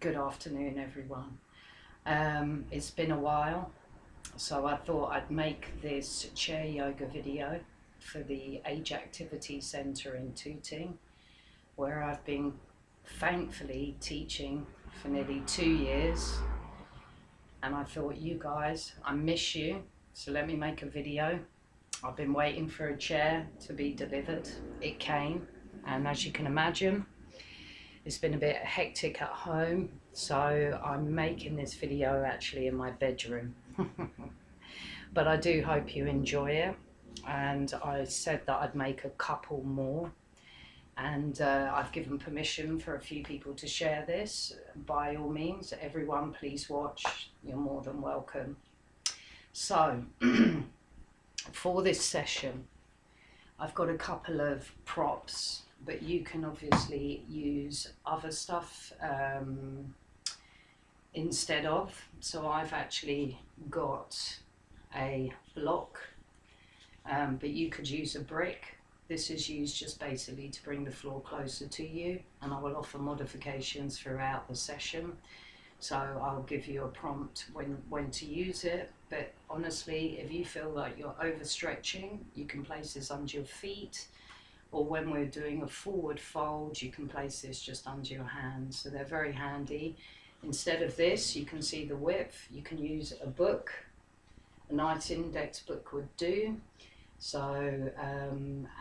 Good afternoon, everyone. It's been a while, so I thought I'd make this chair yoga video for the Age Activity Centre in Tooting, where I've been thankfully teaching for nearly 2 years. And I thought, you guys, I miss you, so let me make a video. I've been waiting for a chair to be delivered. It came, and as you can imagine, it's been a bit hectic at home, so I'm making this video actually in my bedroom. But I do hope you enjoy it, and I said that I'd make a couple more, and I've given permission for a few people to share this. By all means, everyone, please watch. You're more than welcome. So for this session, I've got a couple of props, but you can obviously use other stuff instead of. So I've actually got a block, but you could use a brick. This is used just basically to bring the floor closer to you, and I will offer modifications throughout the session. So I'll give you a prompt when to use it, but honestly, if you feel like you're overstretching, you can place this under your feet, or when we're doing a forward fold, you can place this just under your hands. So they're very handy. Instead of this, you can see the width. You can use a book. A nice index book would do. So,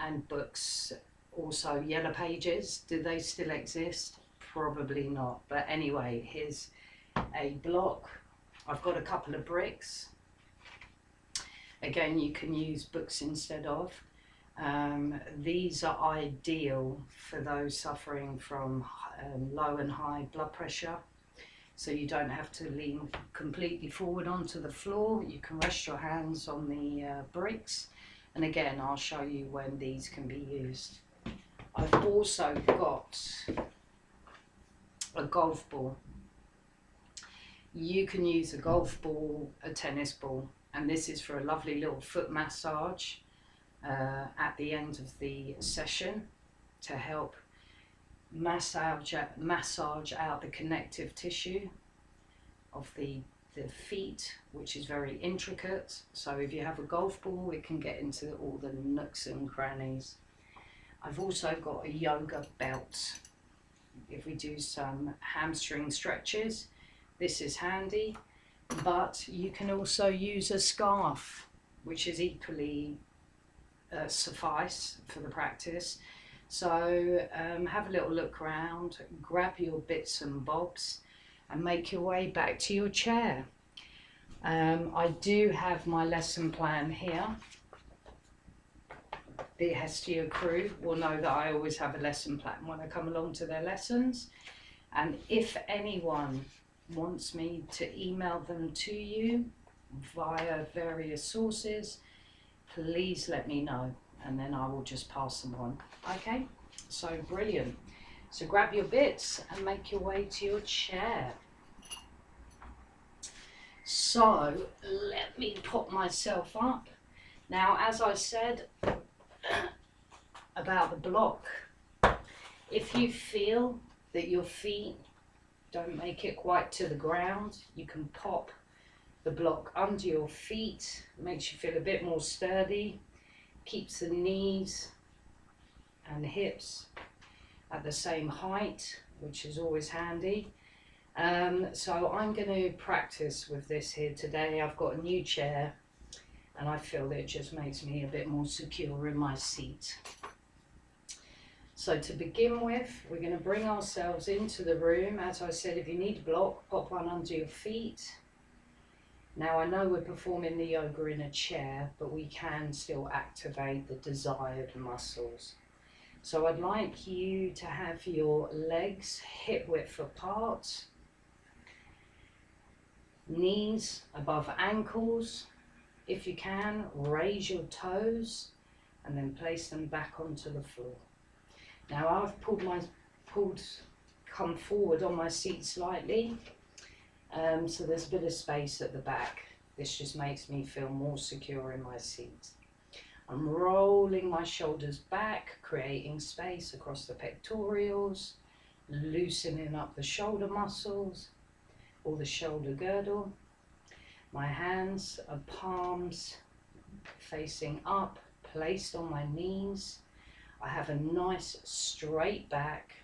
and books, also Yellow Pages. Do they still exist? Probably not. But anyway, here's a block. I've got a couple of bricks. Again, you can use books instead of. These are ideal for those suffering from low and high blood pressure. So you don't have to lean completely forward onto the floor. You can rest your hands on the bricks. And again, I'll show you when these can be used. I've also got a golf ball. You can use a golf ball, a tennis ball, and this is for a lovely little foot massage at the end of the session to help massage out the connective tissue of the feet, which is very intricate. So if you have a golf ball, it can get into all the nooks and crannies. I've also got a yoga belt. If we do some hamstring stretches, this is handy, but you can also use a scarf, which is equally suffice for the practice. So have a little look around, grab your bits and bobs, and make your way back to your chair. I do have my lesson plan here. The Hestia crew will know that I always have a lesson plan when I come along to their lessons. And if anyone wants me to email them to you via various sources, please let me know, and then I will just pass them on. Okay, so brilliant. So grab your bits and make your way to your chair. So let me put myself up. Now, as I said about the block, if you feel that your feet don't make it quite to the ground, you can pop the block under your feet. It makes you feel a bit more sturdy, keeps the knees and hips at the same height, which is always handy. So I'm going to practice with this here today. I've got a new chair, and I feel that it just makes me a bit more secure in my seat. So to begin with, we're going to bring ourselves into the room. As I said, if you need a block, pop one under your feet. Now, I know we're performing the yoga in a chair, but we can still activate the desired muscles. So I'd like you to have your legs hip width apart, knees above ankles. If you can, raise your toes and then place them back onto the floor. Now I've come forward on my seat slightly, so there's a bit of space at the back. This just makes me feel more secure in my seat. I'm rolling my shoulders back, creating space across the pectorials, loosening up the shoulder muscles or the shoulder girdle. My hands are palms facing up, placed on my knees. I have a nice straight back,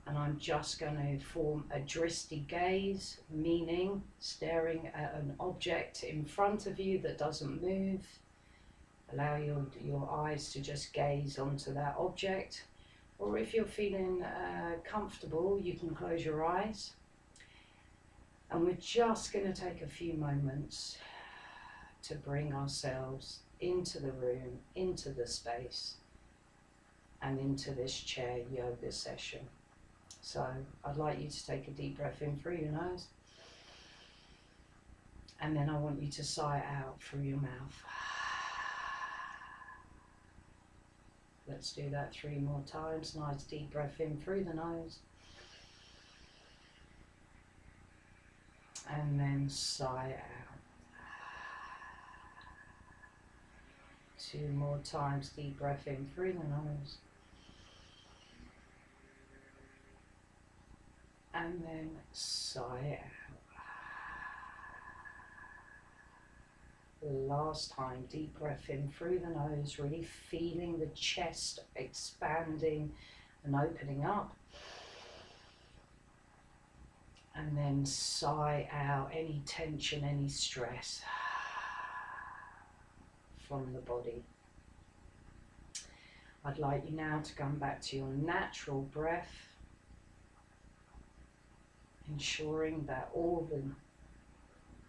and I'm just going to form a drishti gaze, meaning staring at an object in front of you that doesn't move. Allow your eyes to just gaze onto that object, or if you're feeling comfortable, you can close your eyes. And we're just going to take a few moments to bring ourselves into the room, into the space, and into this chair yoga session. So I'd like you to take a deep breath in through your nose, and then I want you to sigh out through your mouth. Let's do that 3 more times. Nice deep breath in through the nose, and then sigh out. 2 more times, deep breath in through the nose, and then sigh out. Last time, deep breath in through the nose, really feeling the chest expanding and opening up. And then sigh out any tension, any stress from the body. I'd like you now to come back to your natural breath, ensuring that all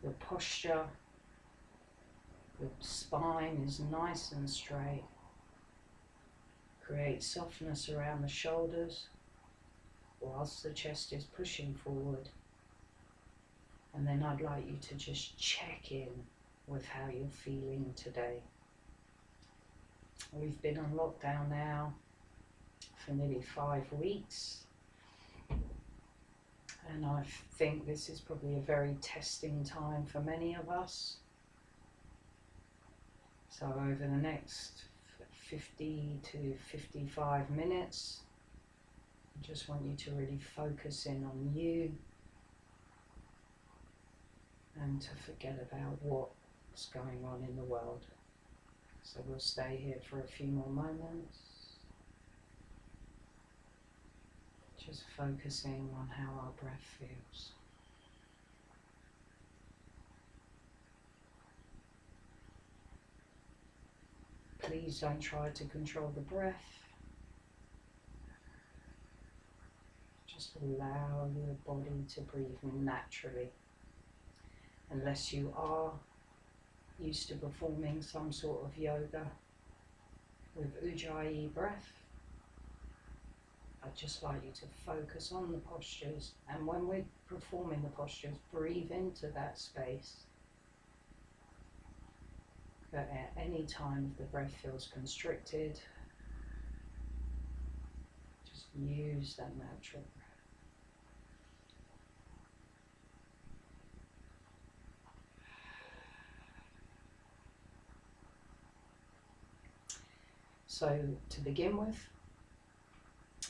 the posture, the spine is nice and straight. Create softness around the shoulders whilst the chest is pushing forward. And then I'd like you to just check in with how you're feeling today. We've been on lockdown now for nearly 5 weeks, and I think this is probably a very testing time for many of us. So over the next 50 to 55 minutes, I just want you to really focus in on you and to forget about what's going on in the world. So we'll stay here for a few more moments, just focusing on how our breath feels. Please don't try to control the breath. Just allow your body to breathe naturally. Unless you are used to performing some sort of yoga with Ujjayi breath, I'd just like you to focus on the postures, and when we're performing the postures, breathe into that space. But at any time the breath feels constricted, just use that natural breath. So to begin with,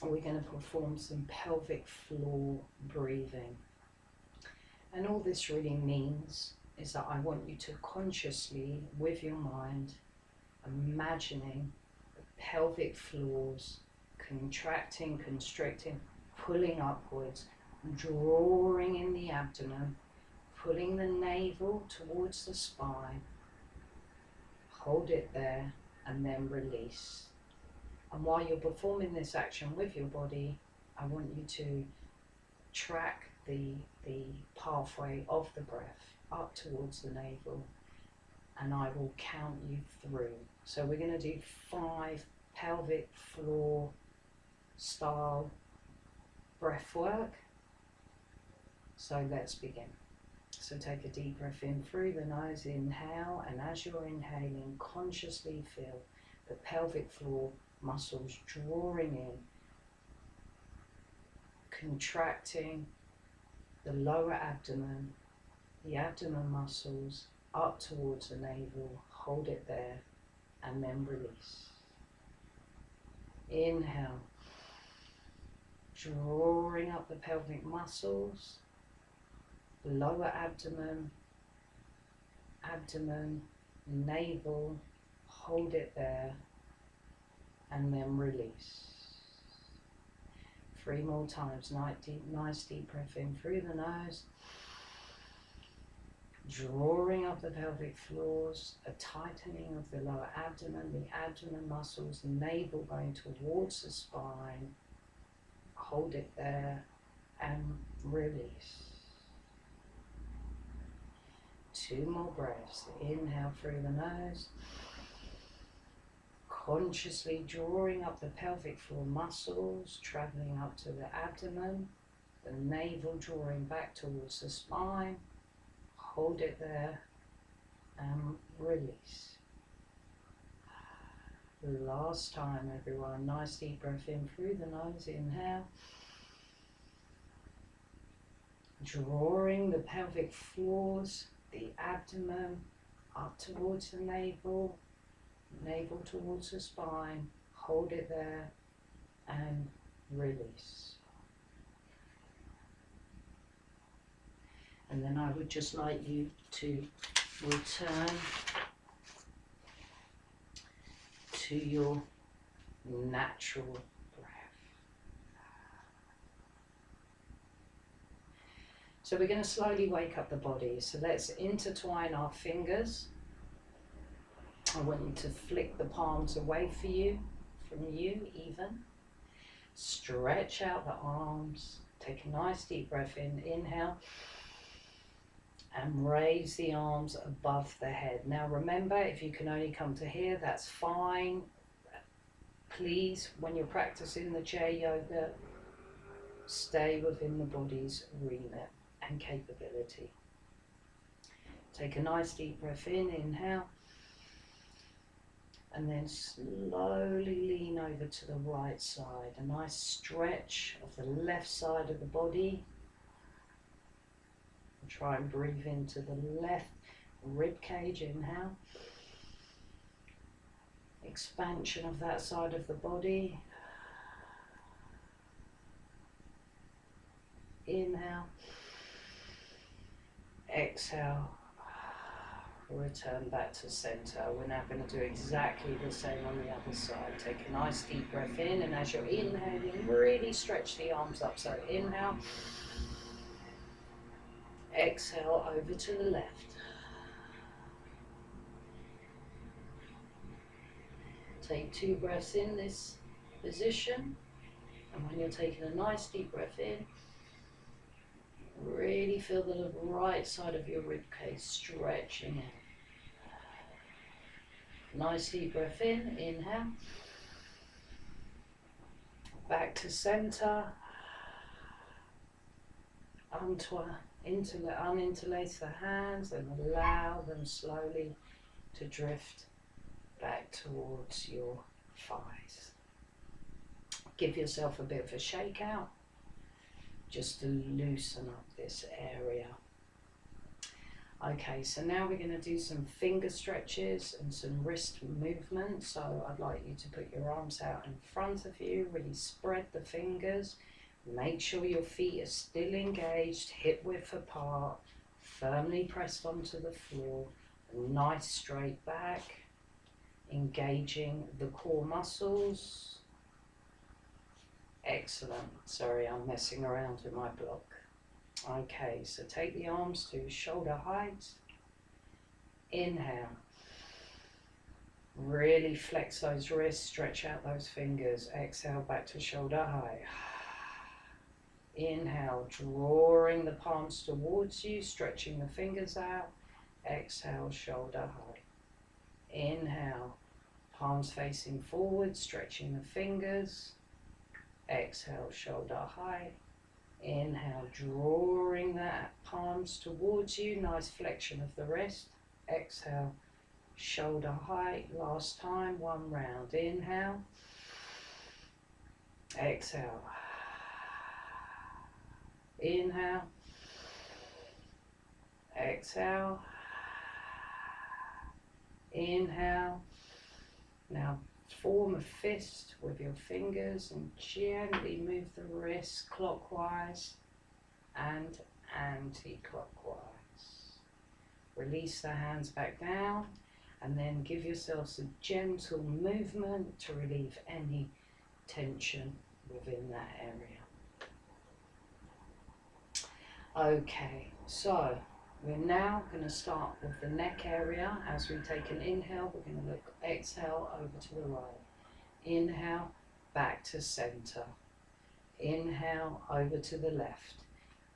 we're going to perform some pelvic floor breathing. And all this really means is that I want you to consciously, with your mind, imagining the pelvic floors contracting, constricting, pulling upwards, drawing in the abdomen, pulling the navel towards the spine. Hold it there and then release. And while you're performing this action with your body, I want you to track the pathway of the breath up towards the navel, and I will count you through. So we're going to do 5 pelvic floor style breath work. So let's begin. So take a deep breath in through the nose, inhale, and as you're inhaling, consciously feel the pelvic floor muscles drawing in, contracting the lower abdomen, the abdomen muscles up towards the navel. Hold it there and then release. Inhale, drawing up the pelvic muscles, lower abdomen, abdomen, navel, hold it there, and then release. 3 more times. Nice deep breath in through the nose, drawing up the pelvic floors, a tightening of the lower abdomen, the abdomen muscles, navel going towards the spine, hold it there, and release. 2 more breaths. Inhale through the nose, consciously drawing up the pelvic floor muscles, traveling up to the abdomen, the navel drawing back towards the spine, hold it there, and release. Last time, everyone. Nice deep breath in through the nose. Inhale, drawing the pelvic floors, the abdomen up towards the navel, navel towards the spine, hold it there, and release. And then I would just like you to return to your natural breath. So we're going to slowly wake up the body. So let's intertwine our fingers. I want you to flick the palms away from you even. Stretch out the arms. Take a nice deep breath in. Inhale. And raise the arms above the head. Now remember, if you can only come to here, that's fine. Please, when you're practicing the chair yoga, stay within the body's remit and capability. Take a nice deep breath in. Inhale. And then slowly lean over to the right side. A nice stretch of the left side of the body. Try and breathe into the left rib cage. Inhale. Expansion of that side of the body. Inhale. Exhale. Return back to center. We're now going to do exactly the same on the other side. Take a nice deep breath in, and as you're inhaling, really stretch the arms up. So inhale. Exhale over to the left. Take 2 breaths in this position, and when you're taking a nice deep breath in, really feel the right side of your ribcage stretching in. Nice deep breath in. Inhale. Back to center. Uninterlace the hands and allow them slowly to drift back towards your thighs. Give yourself a bit of a shake out just to loosen up this area. Okay, so now we're going to do some finger stretches and some wrist movements. So I'd like you to put your arms out in front of you, really spread the fingers. Make sure your feet are still engaged, hip width apart, firmly pressed onto the floor. Nice straight back, engaging the core muscles. Excellent. Sorry, I'm messing around with my block. Okay, so take the arms to shoulder height. Inhale. Really flex those wrists, stretch out those fingers. Exhale, back to shoulder height. Inhale, drawing the palms towards you, stretching the fingers out. Exhale, shoulder height. Inhale, palms facing forward, stretching the fingers. Exhale, shoulder height. Inhale, drawing the palms towards you, nice flexion of the wrist. Exhale, shoulder height. Last time, 1 round. Inhale. Exhale. Inhale. Exhale. Inhale. Now Form a fist with your fingers and gently move the wrists clockwise and anti-clockwise. Release the hands back down and then give yourselves a gentle movement to relieve any tension within that area. Okay, so we're now going to start with the neck area. As we take an inhale, we're going to exhale over to the right. Inhale, back to center. Inhale, over to the left.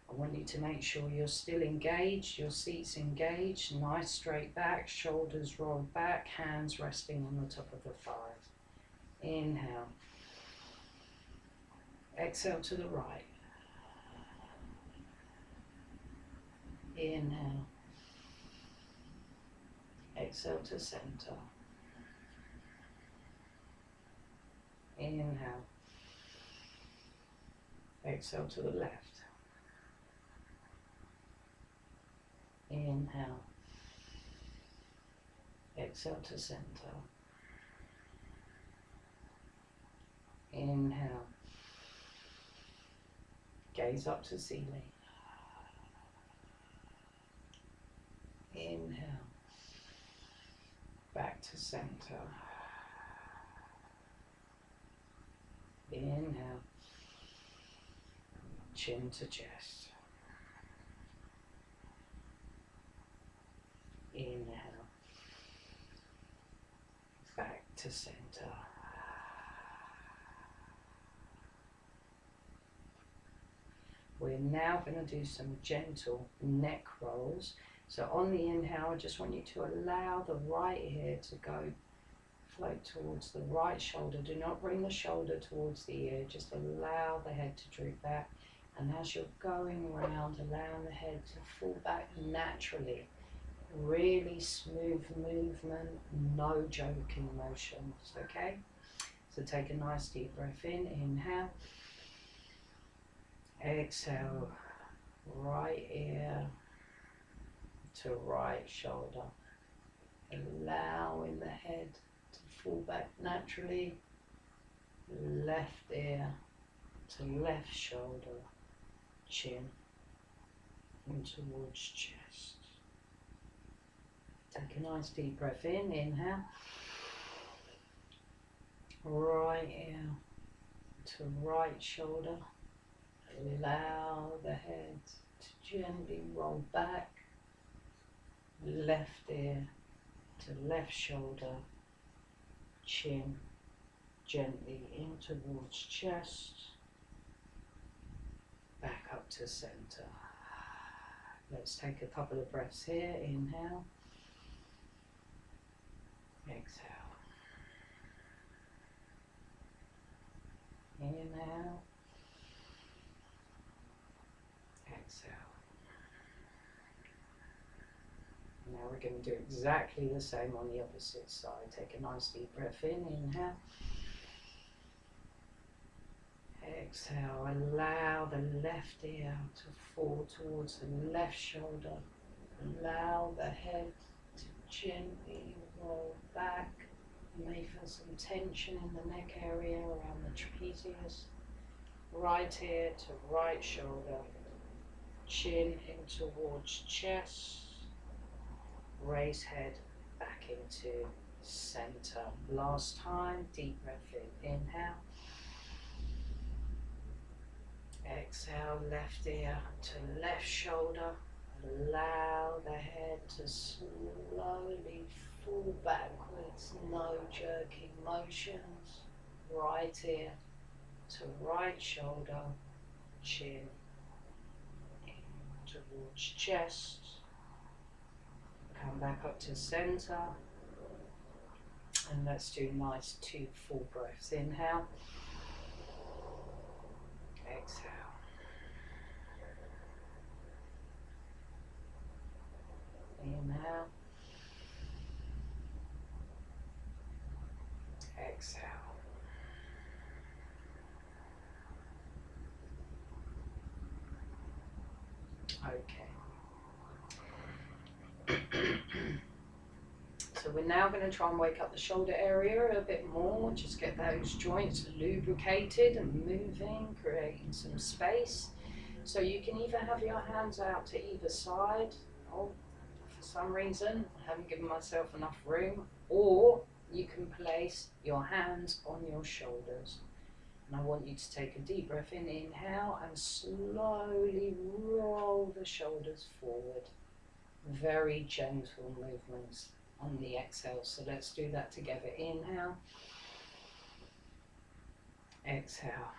I want you to make sure you're still engaged, your seat's engaged, nice straight back, shoulders rolled back, hands resting on the top of the thighs. Inhale. Exhale to the right. Inhale. Exhale to center. Inhale. Exhale to the left. Inhale. Exhale to center. Inhale. Gaze up to ceiling. Inhale. Back to center. Inhale. Chin to chest. Inhale. Back to center. We're now going to do some gentle neck rolls. So on the inhale, I just want you to allow the right ear to go float towards the right shoulder. Do not bring the shoulder towards the ear, just allow the head to droop back. And as you're going round, allowing the head to fall back naturally. Really smooth movement, no joking motions, okay? So take a nice deep breath in, inhale. Exhale, right ear to right shoulder. Allowing the head to fall back naturally. Left ear to left shoulder, chin and towards chest. Take a nice deep breath in, inhale. Right ear to right shoulder. Allow the head to gently roll back. Left ear to left shoulder, chin gently in towards chest. Back up to center. Let's take a couple of breaths here. Inhale. Exhale. Inhale. Exhale. Now we're going to do exactly the same on the opposite side. Take a nice deep breath in. Inhale. Exhale. Allow the left ear to fall towards the left shoulder. Allow the head to gently roll back. You may feel some tension in the neck area around the trapezius. Right ear to right shoulder. Chin in towards chest. Raise head back into center. Last time, deep breath in. Inhale. Exhale, left ear to left shoulder. Allow the head to slowly fall backwards, no jerking motions. Right ear to right shoulder, chin in towards chest. Come back up to center. And let's do nice 2 full breaths. Inhale. Exhale. Inhale. Exhale. Okay. So we're now going to try and wake up the shoulder area a bit more, just get those joints lubricated and moving, creating some space. So you can either have your hands out to either side. Oh, for some reason I haven't given myself enough room. Or you can place your hands on your shoulders. And I want you to take a deep breath in, inhale, and slowly roll the shoulders forward. Very gentle movements on the exhale. So let's do that together. Inhale, exhale.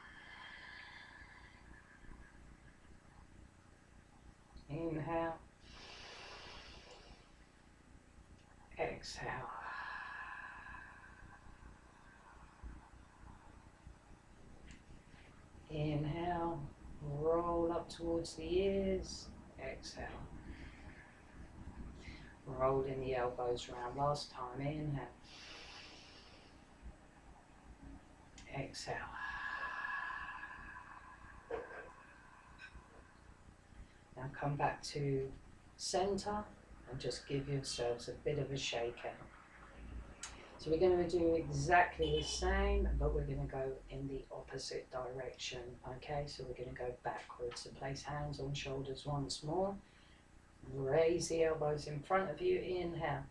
Inhale, exhale. Inhale, roll up towards the ears, exhale. Rolling the elbows round. Last time, inhale, exhale. Now come back to center and just give yourselves a bit of a shake out. So we're going to do exactly the same, but we're going to go in the opposite direction. Okay, so we're going to go backwards. So place hands on shoulders once more. Raise the elbows in front of you. Inhale.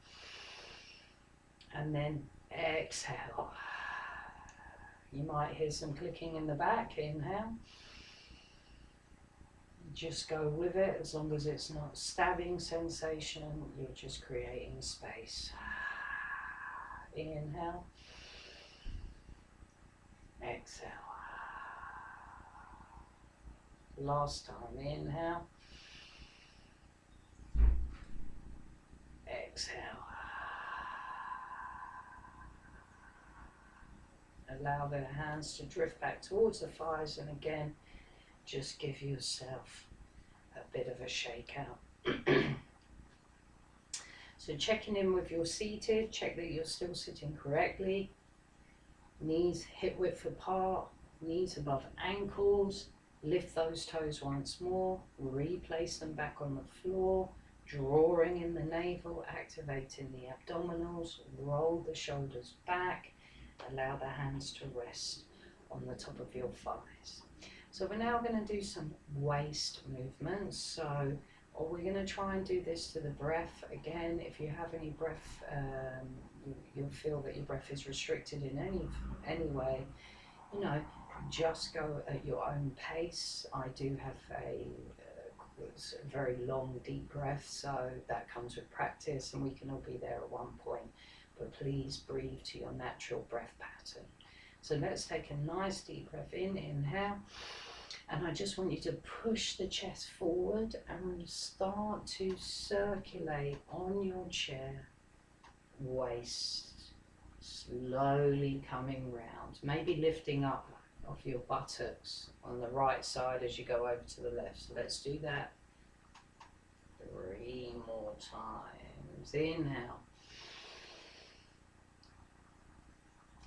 And then exhale. You might hear some clicking in the back. Inhale. Just go with it. As long as it's not stabbing sensation, you're just creating space. Inhale, exhale. Last time, inhale, exhale. Allow the hands to drift back towards the thighs, and again, just give yourself a bit of a shake out. So checking in with your seated, check that you're still sitting correctly. Knees hip width apart, knees above ankles. Lift those toes once more, replace them back on the floor, drawing in the navel, activating the abdominals, roll the shoulders back, allow the hands to rest on the top of your thighs. So we're now going to do some waist movements. So we're going to try and do this to the breath. Again, if you have any breath, you'll feel that your breath is restricted in any way, you know, just go at your own pace. I do have a very long, deep breath, so that comes with practice, and we can all be there at one point. But please breathe to your natural breath pattern. So let's take a nice deep breath in, inhale. And I just want you to push the chest forward and start to circulate on your chair, waist, slowly coming round, maybe lifting up off your buttocks on the right side as you go over to the left. So let's do that 3 more times. Inhale,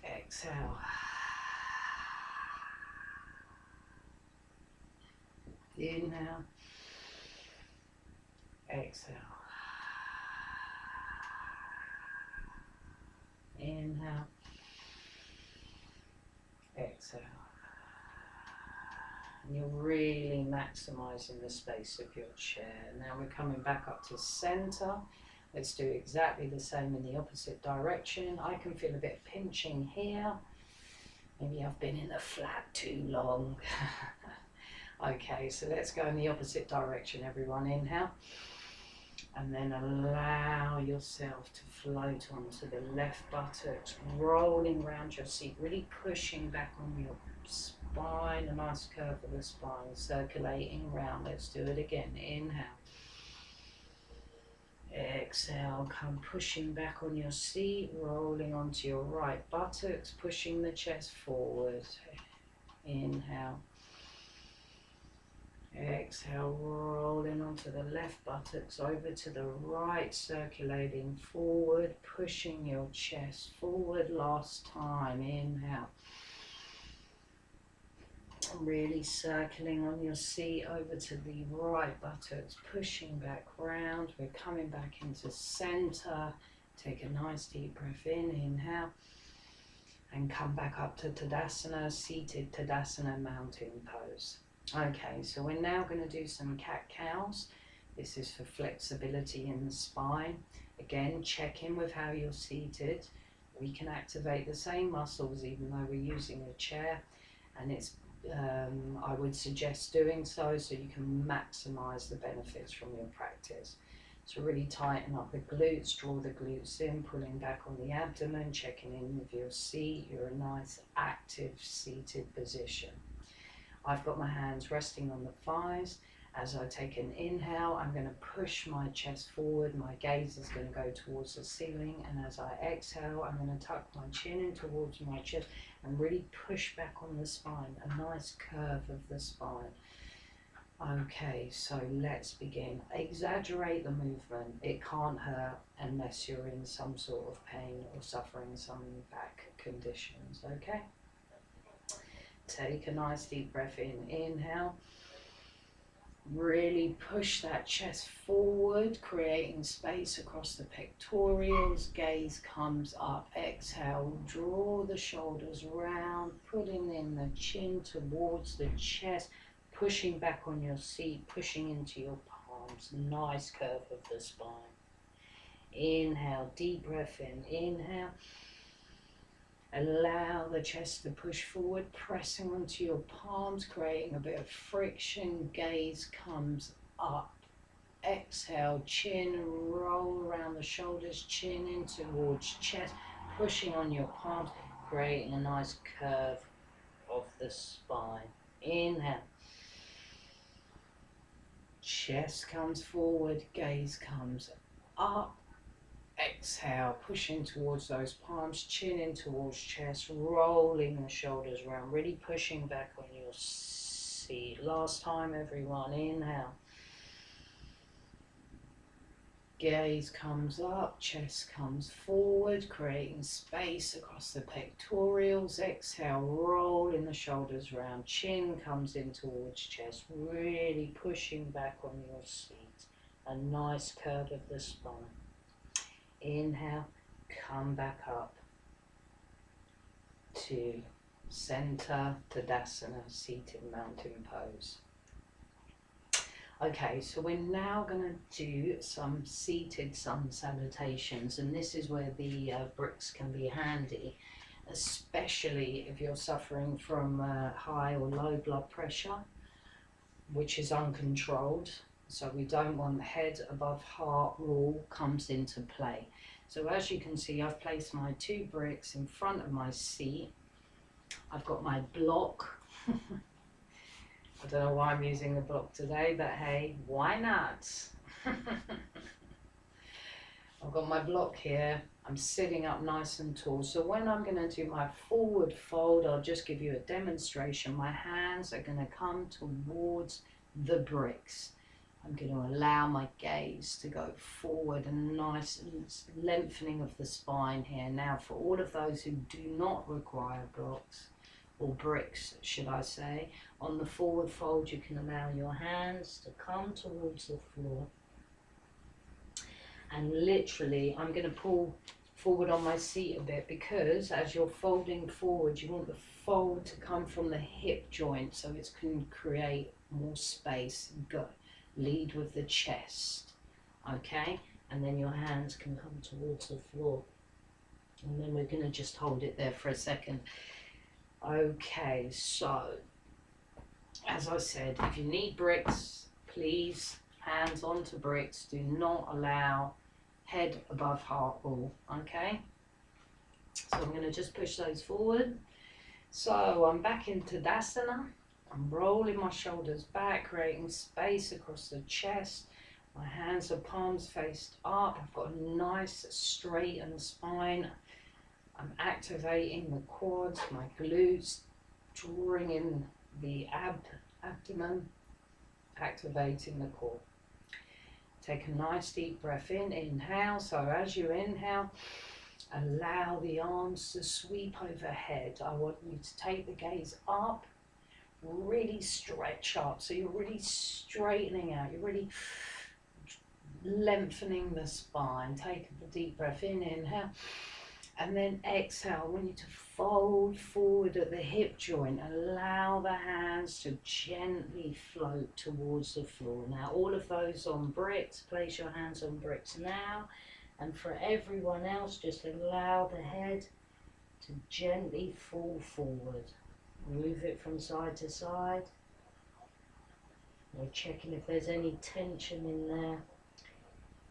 exhale. Inhale, exhale. Inhale, exhale. And you're really maximizing the space of your chair. Now we're coming back up to center. Let's do exactly the same in the opposite direction. I can feel a bit of pinching here. Maybe I've been in the flat too long. Okay, so let's go in the opposite direction, everyone. Inhale, and then allow yourself to float onto the left buttocks, rolling around your seat, really pushing back on your spine, a nice curve of the spine, circulating around. Let's do it again. Inhale, exhale, come pushing back on your seat, rolling onto your right buttocks, pushing the chest forward. Inhale, exhale, rolling onto the left buttocks, over to the right, circulating forward, pushing your chest forward. Last time. Inhale, really circling on your seat, over to the right buttocks, pushing back round. We're coming back into center. Take a nice deep breath in, inhale, and come back up to Tadasana, seated Tadasana mountain pose. Okay, so we're now going to do some cat-cows. This is for flexibility in the spine. Again, check in with how you're seated. We can activate the same muscles even though we're using a chair, and it's I would suggest doing so you can maximize the benefits from your practice. So really tighten up the glutes, draw the glutes in, pulling back on the abdomen, checking in with your seat. You're a nice active seated position. I've got my hands resting on the thighs. As I take an inhale, I'm going to push my chest forward. My gaze is going to go towards the ceiling. And as I exhale, I'm going to tuck my chin in towards my chest and really push back on the spine, a nice curve of the spine. Okay, so let's begin. Exaggerate the movement. It can't hurt unless you're in some sort of pain or suffering some back conditions, okay? Take a nice deep breath in. Inhale. Really push that chest forward, creating space across the pectorials. Gaze comes up. Exhale, draw the shoulders round, putting in the chin towards the chest, pushing back on your seat, pushing into your palms. Nice curve of the spine. Inhale, deep breath in. Inhale. Allow the chest to push forward, pressing onto your palms, creating a bit of friction. Gaze comes up. Exhale, chin, roll around the shoulders, chin in towards chest, pushing on your palms, creating a nice curve of the spine. Inhale. Chest comes forward, gaze comes up. Exhale, pushing towards those palms, chin in towards chest, rolling the shoulders around, really pushing back on your seat. Last time, everyone. Inhale. Gaze comes up, chest comes forward, creating space across the pectorials. Exhale, rolling the shoulders around, chin comes in towards chest, really pushing back on your seat. A nice curve of the spine. Inhale, come back up to center Tadasana, seated mountain pose. Okay, so we're now going to do some seated sun salutations, and this is where the bricks can be handy, especially if you're suffering from high or low blood pressure, which is uncontrolled. So we don't want head above heart rule comes into play. So as you can see, I've placed my 2 bricks in front of my seat. I've got my block. I don't know why I'm using the block today, but hey, why not? I've got my block here. I'm sitting up nice and tall. So when I'm going to do my forward fold, I'll just give you a demonstration. My hands are going to come towards the bricks. I'm going to allow my gaze to go forward, a nice lengthening of the spine here. Now, for all of those who do not require blocks, or bricks, should I say, on the forward fold, you can allow your hands to come towards the floor. And literally, I'm going to pull forward on my seat a bit, because as you're folding forward, you want the fold to come from the hip joint, so it can create more space. Go. Lead with the chest, okay? And then your hands can come towards the floor. And then we're going to just hold it there for a second. Okay, so, as I said, if you need bricks, please, hands onto bricks. Do not allow head above heart rule, okay? So I'm going to just push those forward. So I'm back in Tadasana. I'm rolling my shoulders back, creating space across the chest. My hands are palms faced up. I've got a nice straightened spine. I'm activating the quads, my glutes, drawing in the abdomen, activating the core. Take a nice deep breath in, inhale. So as you inhale, allow the arms to sweep overhead. I want you to take the gaze up. Really stretch up, so you're really straightening out, you're really lengthening the spine. Take a deep breath in, inhale, and then exhale. I want you to fold forward at the hip joint. Allow the hands to gently float towards the floor. Now, all of those on bricks, place your hands on bricks now. And for everyone else, just allow the head to gently fall forward. Move it from side to side. We're checking if there's any tension in there.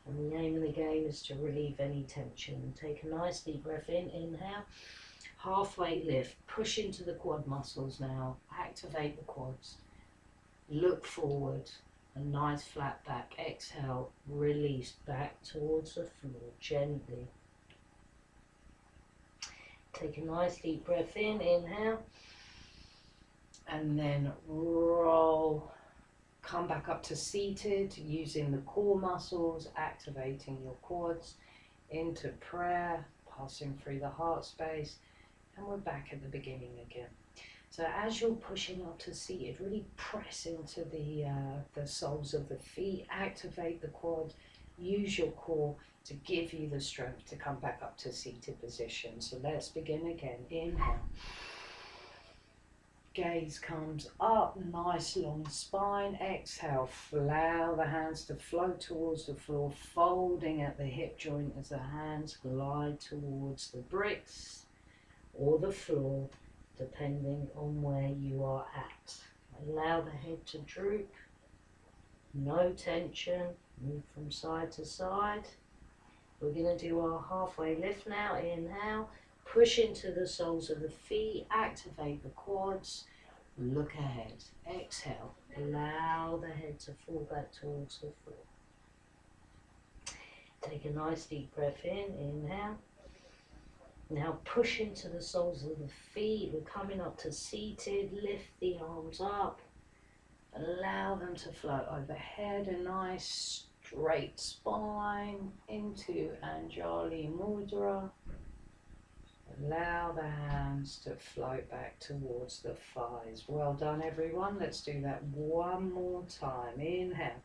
And the aim of the game is to relieve any tension. Take a nice deep breath in, inhale. Halfway lift, push into the quad muscles now. Activate the quads. Look forward. A nice flat back. Exhale, release back towards the floor gently. Take a nice deep breath in, inhale. And then roll. Come back up to seated using the core muscles, activating your quads into prayer, passing through the heart space, and we're back at the beginning again. So as you're pushing up to seated, really press into the soles of the feet, activate the quads, use your core to give you the strength to come back up to seated position. So let's begin again. Inhale. Gaze comes up, nice long spine. Exhale, allow the hands to float towards the floor, folding at the hip joint as the hands glide towards the bricks or the floor, depending on where you are at. Allow the head to droop, no tension, move from side to side. We're going to do our halfway lift now. Inhale. Push into the soles of the feet, activate the quads, look ahead. Exhale, allow the head to fall back towards the floor. Take a nice deep breath in, inhale. Now push into the soles of the feet, we're coming up to seated, lift the arms up, allow them to float overhead, a nice straight spine into Anjali Mudra. Allow the hands to float back towards the thighs. Well done, everyone. Let's do that one more time. Inhale.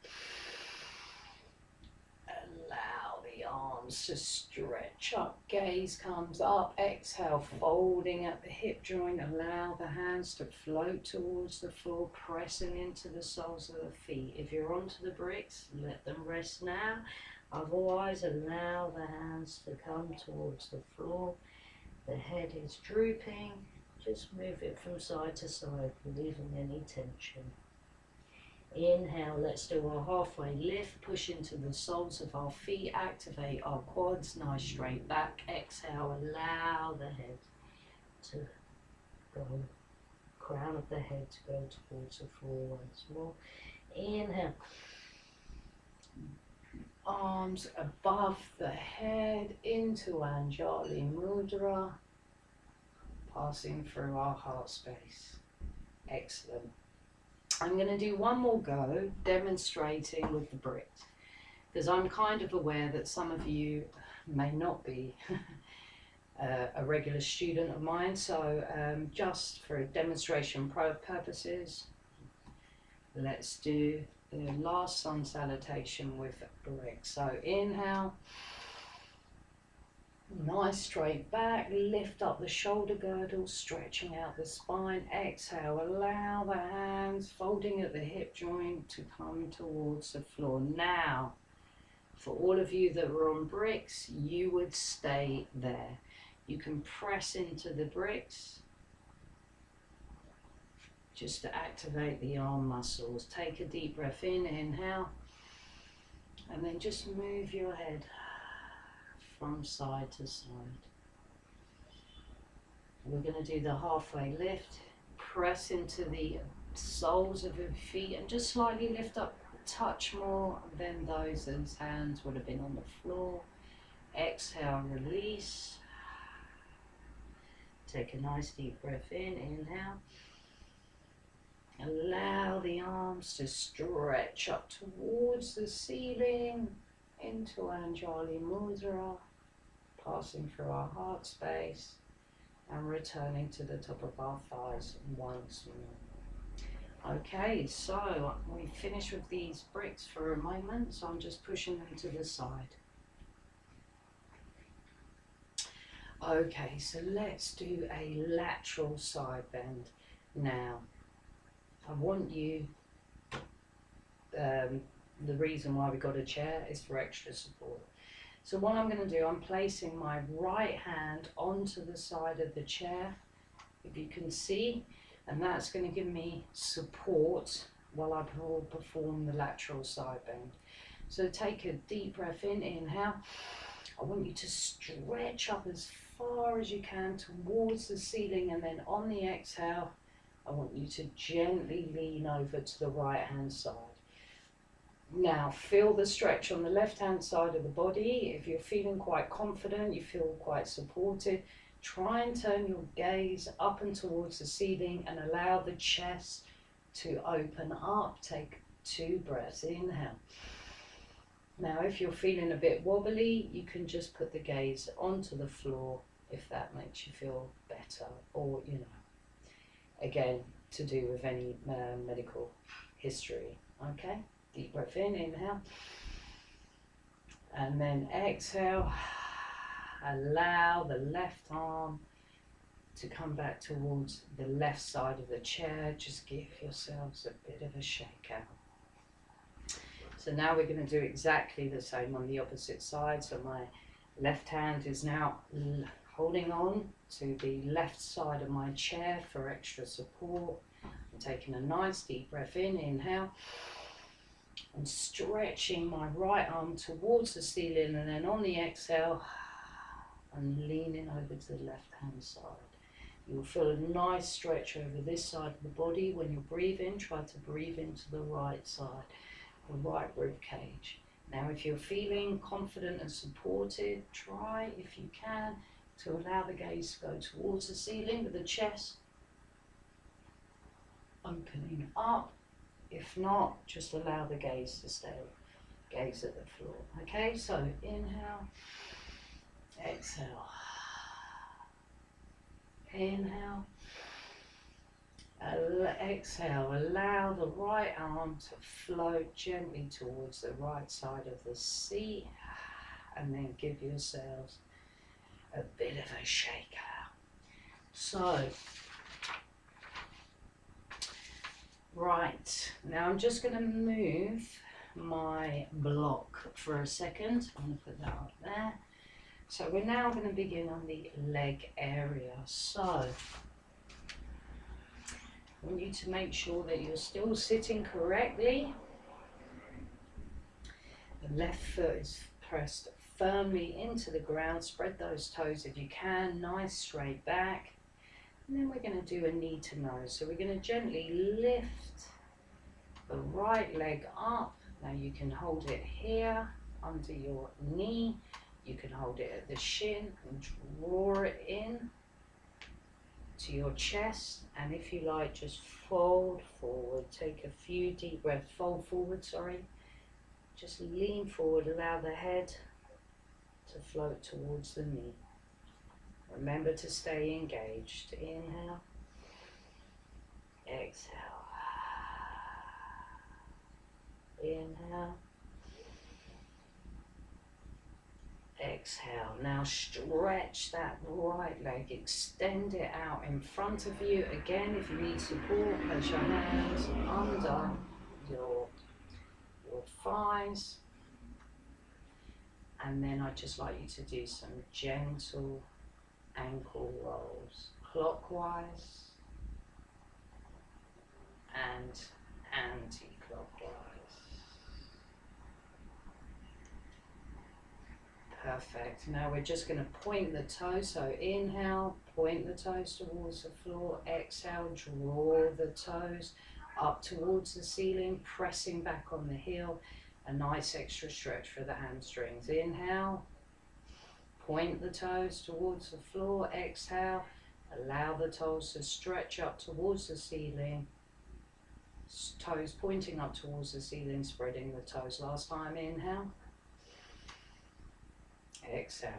Allow the arms to stretch up. Gaze comes up. Exhale, folding at the hip joint. Allow the hands to float towards the floor, pressing into the soles of the feet. If you're onto the bricks, let them rest now. Otherwise, allow the hands to come towards the floor. The head is drooping, just move it from side to side, relieving any tension. Inhale, let's do our halfway lift, push into the soles of our feet, activate our quads, nice straight back. Exhale, allow the head to go, crown of the head to go towards the floor once more. Inhale. Arms above the head into Anjali Mudra, passing through our heart space. Excellent. I'm going to do one more go demonstrating with the bricks, because I'm kind of aware that some of you may not be a regular student of mine, so just for demonstration purposes, let's do the last sun salutation with bricks. So inhale, nice straight back, lift up the shoulder girdle, stretching out the spine. Exhale, allow the hands folding at the hip joint to come towards the floor. Now, for all of you that were on bricks, you would stay there. You can press into the bricks just to activate the arm muscles. Take a deep breath in, inhale, and then just move your head from side to side. We're going to do the halfway lift. Press into the soles of your feet and just slightly lift up a touch more than those whose hands would have been on the floor. Exhale, release. Take a nice deep breath in, inhale. Allow the arms to stretch up towards the ceiling into Anjali Mudra, passing through our heart space and returning to the top of our thighs once more. Okay, so we finished with these bricks for a moment, so I'm just pushing them to the side. Okay, so let's do a lateral side bend. Now, I want you, the reason why we got a chair is for extra support. So what I'm going to do, I'm placing my right hand onto the side of the chair, if you can see, and that's going to give me support while I perform the lateral side bend. So take a deep breath in, inhale. I want you to stretch up as far as you can towards the ceiling, and then on the exhale, I want you to gently lean over to the right hand side. Now feel the stretch on the left hand side of the body. If you're feeling quite confident, you feel quite supported, try and turn your gaze up and towards the ceiling and allow the chest to open up. Take 2 breaths, inhale. Now if you're feeling a bit wobbly, you can just put the gaze onto the floor if that makes you feel better, or again, to do with any medical history. Okay, deep breath in, inhale, and then exhale. Allow the left arm to come back towards the left side of the chair. Just give yourselves a bit of a shake out. So now we're going to do exactly the same on the opposite side. So my left hand is now holding on to the left side of my chair for extra support. I'm taking a nice deep breath in, inhale. I'm stretching my right arm towards the ceiling, and then on the exhale, I'm leaning over to the left hand side. You'll feel a nice stretch over this side of the body. When you're breathing, try to breathe into the right side, the right rib cage. Now if you're feeling confident and supported, try, if you can, to allow the gaze to go towards the ceiling with the chest opening up. If not, just allow the gaze to stay, gaze at the floor. Okay, so inhale, exhale, inhale, exhale. Allow the right arm to float gently towards the right side of the seat, and then give yourselves a bit of a shake out. So, right, now I'm just going to move my block for a second. I'm going to put that up there. So we're now going to begin on the leg area. So I want you to make sure that you're still sitting correctly. The left foot is pressed firmly into the ground. Spread those toes if you can, nice straight back. And then we're going to do a knee to nose. So we're going to gently lift the right leg up. Now you can hold it here under your knee. You can hold it at the shin and draw it in to your chest. And if you like, just fold forward. Take a few deep breaths. Fold forward, sorry. Just lean forward. Allow the head to float towards the knee. Remember to stay engaged. Inhale, exhale, inhale, exhale. Now stretch that right leg, extend it out in front of you. Again, if you need support, place your hands under your thighs. And then I'd just like you to do some gentle ankle rolls, clockwise and anti-clockwise. Perfect. Now we're just going to point the toes. So inhale, point the toes towards the floor. Exhale, draw the toes up towards the ceiling, pressing back on the heel. A nice extra stretch for the hamstrings. Inhale, point the toes towards the floor. Exhale, allow the toes to stretch up towards the ceiling. Toes pointing up towards the ceiling, spreading the toes. Last time, inhale. Exhale.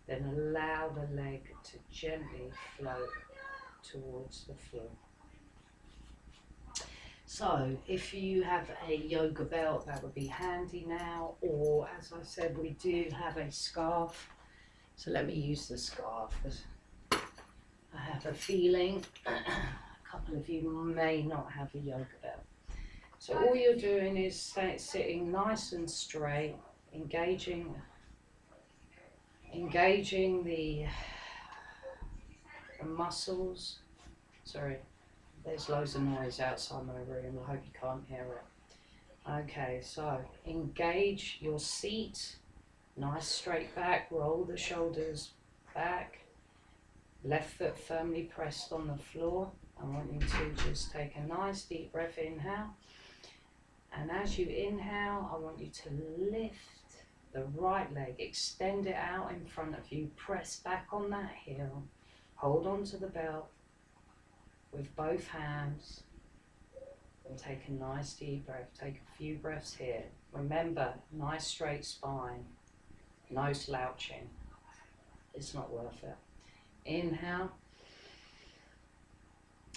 Then allow the leg to gently float towards the floor. So if you have a yoga belt, that would be handy now, or as I said, we do have a scarf. So let me use the scarf because I have a feeling a couple of you may not have a yoga belt. So all you're doing is sitting nice and straight, engaging the muscles. Sorry, there's loads of noise outside my room. I hope you can't hear it. Okay, so engage your seat, nice straight back, roll the shoulders back, left foot firmly pressed on the floor. I want you to just take a nice deep breath, inhale. And as you inhale, I want you to lift the right leg, extend it out in front of you, press back on that heel, hold on to the belt with both hands, and take a nice deep breath. Take a few breaths here. Remember, nice straight spine, no slouching. It's not worth it. Inhale,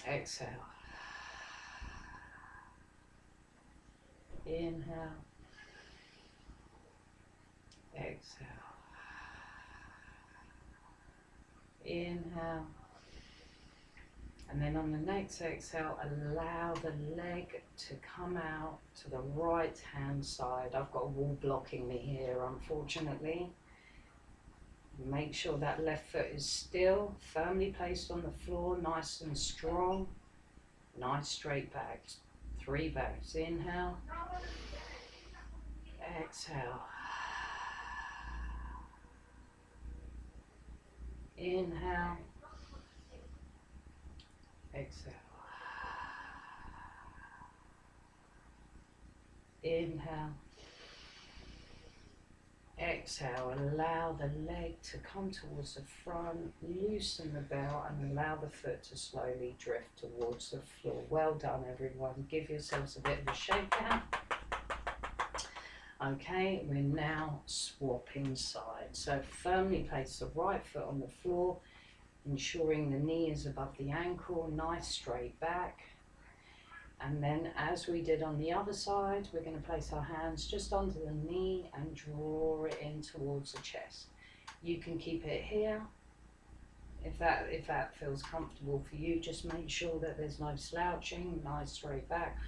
exhale. Inhale, exhale. Inhale. And then on the next exhale, allow the leg to come out to the right hand side. I've got a wall blocking me here, unfortunately. Make sure that left foot is still, firmly placed on the floor, nice and strong. Nice straight back. 3 breaths. Inhale. Exhale. Inhale. Exhale. Inhale. Exhale. Allow the leg to come towards the front, loosen the belt, and allow the foot to slowly drift towards the floor. Well done, everyone. Give yourselves a bit of a shakedown. Okay, we're now swapping sides. So firmly place the right foot on the floor, ensuring the knee is above the ankle, nice straight back. And then as we did on the other side, we're going to place our hands just under the knee and draw it in towards the chest. You can keep it here. If that feels comfortable for you, just make sure that there's no slouching, nice straight back.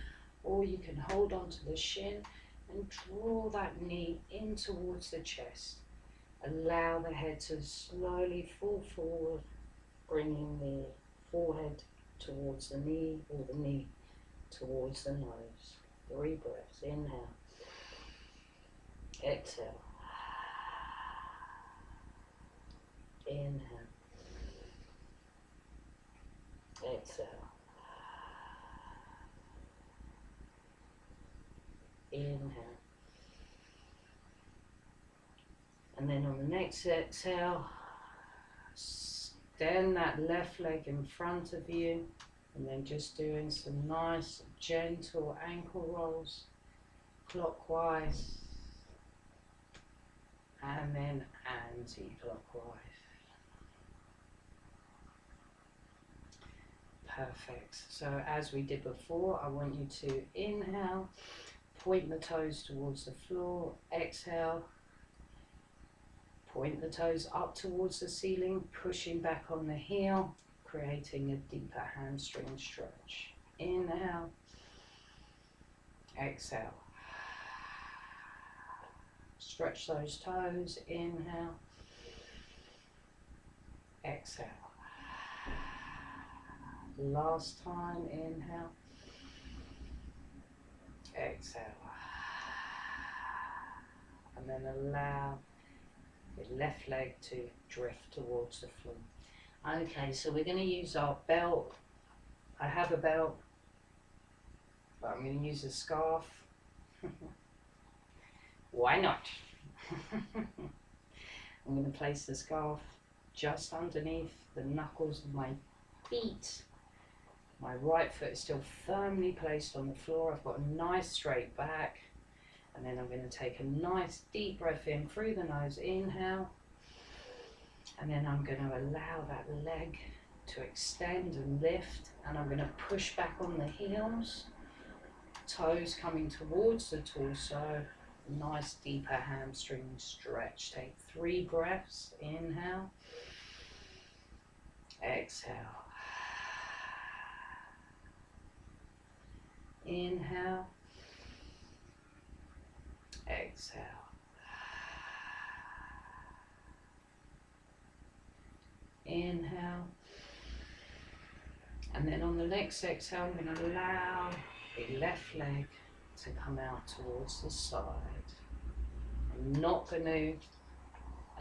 Or you can hold on to the shin and draw that knee in towards the chest. Allow the head to slowly fall forward, bringing the forehead towards the knee or the knee towards the nose. 3 breaths. Inhale. Exhale. Inhale. Exhale. Inhale. And then on the next exhale, extend that left leg in front of you, and then just doing some nice gentle ankle rolls clockwise and then anti-clockwise. Perfect. So as we did before, I want you to inhale, point the toes towards the floor, exhale, point the toes up towards the ceiling, pushing back on the heel, creating a deeper hamstring stretch. Inhale, exhale. Stretch those toes, inhale, exhale. Last time, inhale, exhale. And then allow the left leg to drift towards the floor. Okay, so we're going to use our belt. I have a belt, but I'm going to use a scarf. Why not? I'm going to place the scarf just underneath the knuckles of my feet. My right foot is still firmly placed on the floor. I've got a nice straight back. And then I'm going to take a nice deep breath in through the nose. Inhale. And then I'm going to allow that leg to extend and lift, and I'm going to push back on the heels, toes coming towards the torso, nice deeper hamstring stretch. Take 3 breaths, inhale, exhale, inhale, exhale, inhale, and then on the next exhale I'm going to allow the left leg to come out towards the side. I'm not going to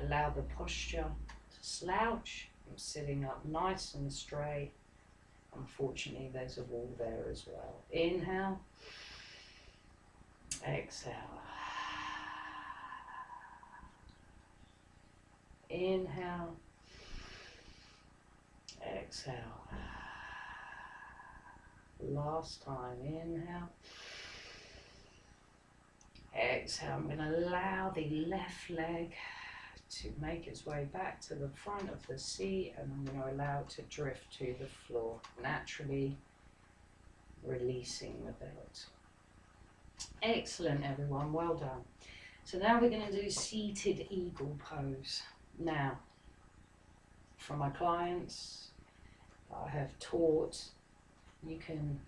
allow the posture to slouch. I'm sitting up nice and straight. Unfortunately, there's a wall there as well. Inhale, exhale, inhale, exhale. Last time, inhale, exhale. I'm going to allow the left leg to make its way back to the front of the seat, and I'm going to allow it to drift to the floor, naturally releasing the belt. Excellent, everyone, well done. So now we're going to do seated eagle pose. Now, for my clients I have taught, you can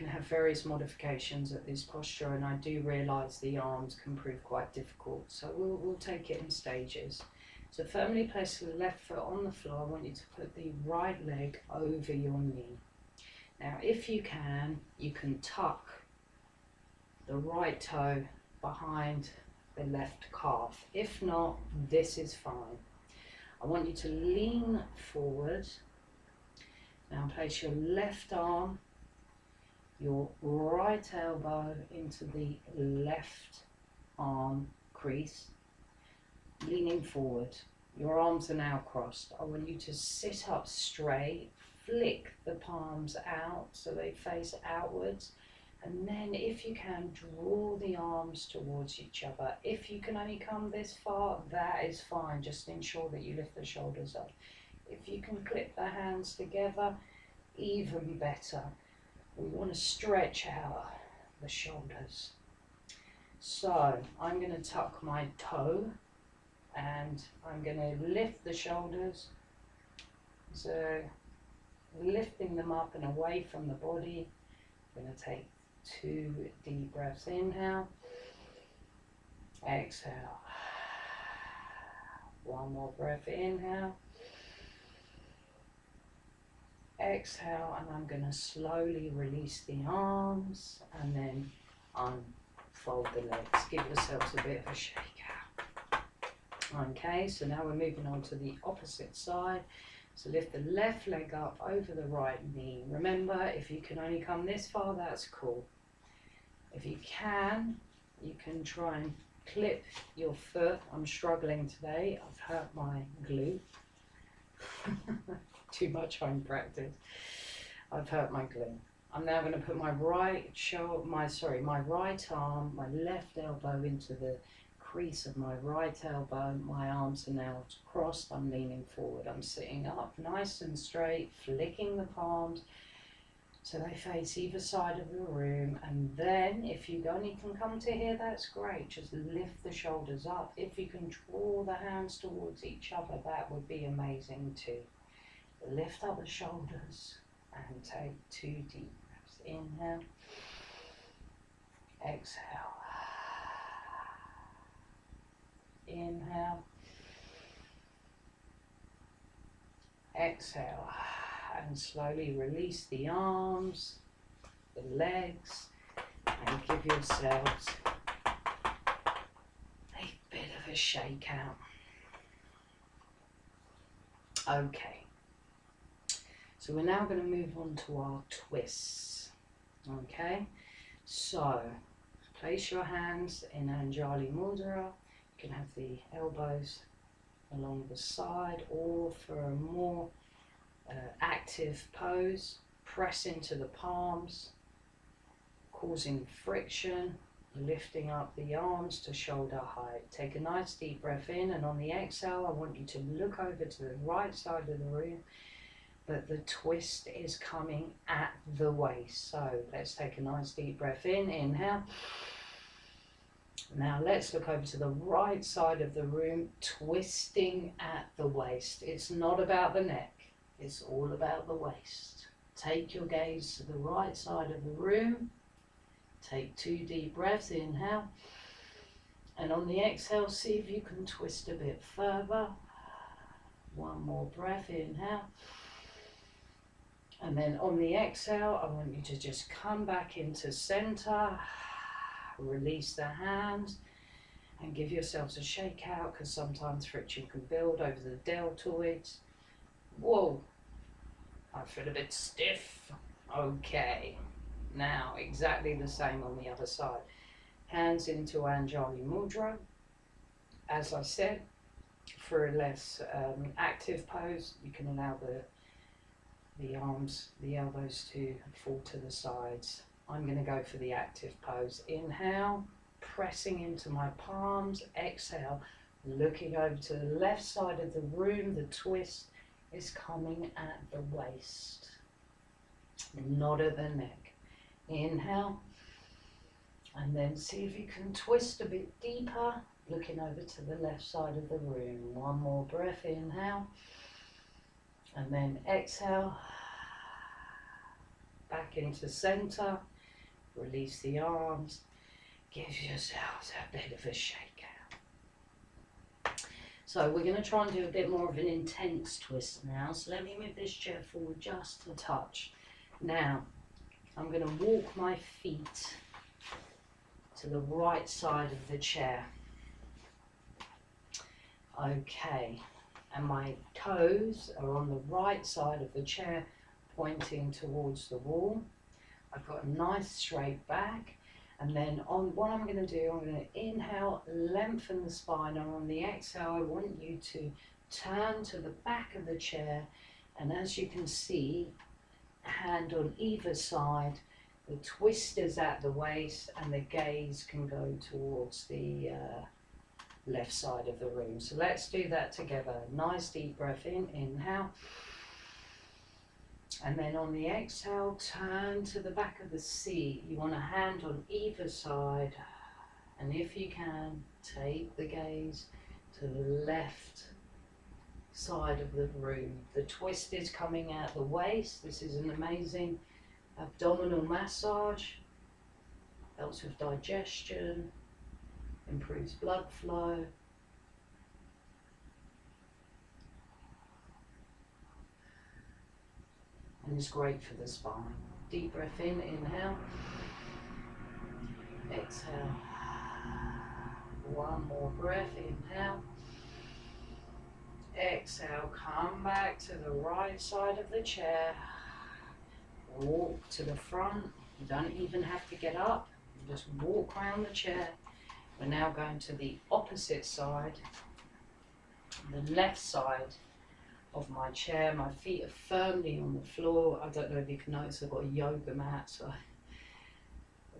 have various modifications at this posture, and I do realise the arms can prove quite difficult, so we'll take it in stages. So firmly place the left foot on the floor. I want you to put the right leg over your knee. Now if you can tuck the right toe behind the left calf. If not, this is fine. I want you to lean forward. Now place your left arm, your right elbow into the left arm crease, leaning forward. Your arms are now crossed. I want you to sit up straight, flick the palms out so they face outwards, and then if you can, draw the arms towards each other. If you can only come this far, that is fine. Just ensure that you lift the shoulders up. If you can clip the hands together, even better. We want to stretch out the shoulders. So I'm going to tuck my toe and I'm going to lift the shoulders. So lifting them up and away from the body. I'm going to take 2 deep breaths. Inhale, exhale. 1 more breath. Inhale, exhale, and I'm going to slowly release the arms and then unfold the legs. Give yourselves a bit of a shake out. Okay, so now we're moving on to the opposite side. So lift the left leg up over the right knee. Remember, if you can only come this far, that's cool. If you can try and clip your foot. I'm struggling today. I've hurt my glute. Too much home practice. I've hurt my glute. I'm now going to put my right arm, my left elbow into the crease of my right elbow. My arms are now crossed. I'm leaning forward. I'm sitting up nice and straight, flicking the palms so they face either side of the room. And then if you only can come to here, that's great. Just lift the shoulders up. If you can draw the hands towards each other, that would be amazing too. Lift up the shoulders and take 2 deep breaths. Inhale, exhale, inhale, exhale, and slowly release the arms, the legs, and give yourselves a bit of a shake out. Okay, so we're now going to move on to our twists. Okay, so place your hands in Anjali Mudra. You can have the elbows along the side, or for a more active pose, press into the palms, causing friction. lifting up the arms to shoulder height. Take a nice deep breath in, and on the exhale I want you to look over to the right side of the room, but the twist is coming at the waist. So let's take a nice deep breath in, inhale. Now let's look over to the right side of the room, twisting at the waist. It's not about the neck, it's all about the waist. Take your gaze to the right side of the room. Take 2 deep breaths, inhale. And on the exhale, see if you can twist a bit further. 1 more breath, inhale. And then on the exhale, I want you to just come back into center. Release the hands and give yourselves a shake out, because sometimes friction can build over the deltoids. Whoa, I feel a bit stiff. Okay, now exactly the same on the other side. Hands into Anjali Mudra. As I said, for a less active pose, you can allow the arms, the elbows to fall to the sides. I'm going to go for the active pose. Inhale, pressing into my palms. Exhale, looking over to the left side of the room. The twist is coming at the waist, not at the neck. Inhale, and then see if you can twist a bit deeper, looking over to the left side of the room. 1 more breath, inhale, and then exhale, back into center. Release the arms, give yourselves a bit of a shake out. So we're going to try and do a bit more of an intense twist now. So let me move this chair forward just a touch. Now I'm going to walk my feet to the right side of the chair. Okay, and my toes are on the right side of the chair, pointing towards the wall. I've got a nice straight back, and then on what I'm going to do, I'm going to inhale, lengthen the spine, and on the exhale I want you to turn to the back of the chair, and as you can see, hand on either side, the twist is at the waist and the gaze can go towards the left side of the room. So let's do that together. Nice deep breath in, inhale. And then on the exhale, turn to the back of the seat. You want a hand on either side. And if you can, take the gaze to the left side of the room. The twist is coming out the waist. This is an amazing abdominal massage. Helps with digestion, improves blood flow. And it's great for the spine. Deep breath in, inhale. Exhale. 1 more breath, inhale. Exhale, come back to the right side of the chair. Walk to the front. You don't even have to get up. You just walk around the chair. We're now going to the opposite side, the left side of my chair. My feet are firmly on the floor. I don't know if you can notice I've got a yoga mat, so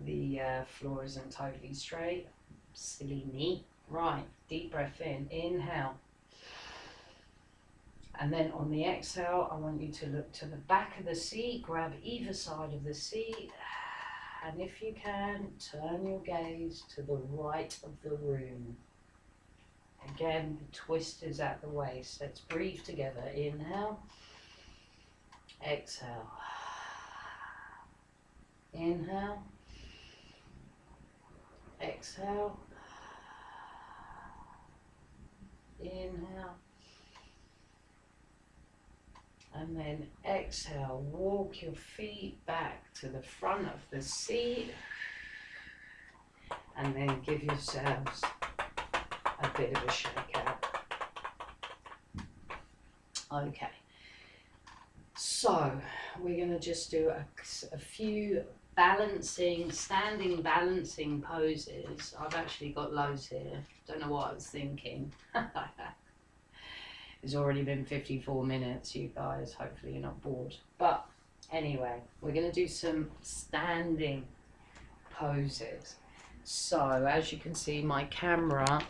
the floor isn't totally straight. Silly me. Right, deep breath in, inhale. And then on the exhale, I want you to look to the back of the seat, grab either side of the seat, and if you can, turn your gaze to the right of the room. Again, the twist is at the waist. Let's breathe together. Inhale. Exhale. Inhale. Exhale. Inhale. And then exhale. Walk your feet back to the front of the seat. And then give yourselves a bit of a shake out. Okay, so we're going to just do a few standing balancing poses. I've actually got loads here. Don't know what I was thinking. It's already been 54 minutes, you guys. Hopefully you're not bored. But anyway, we're going to do some standing poses. So as you can see, my camera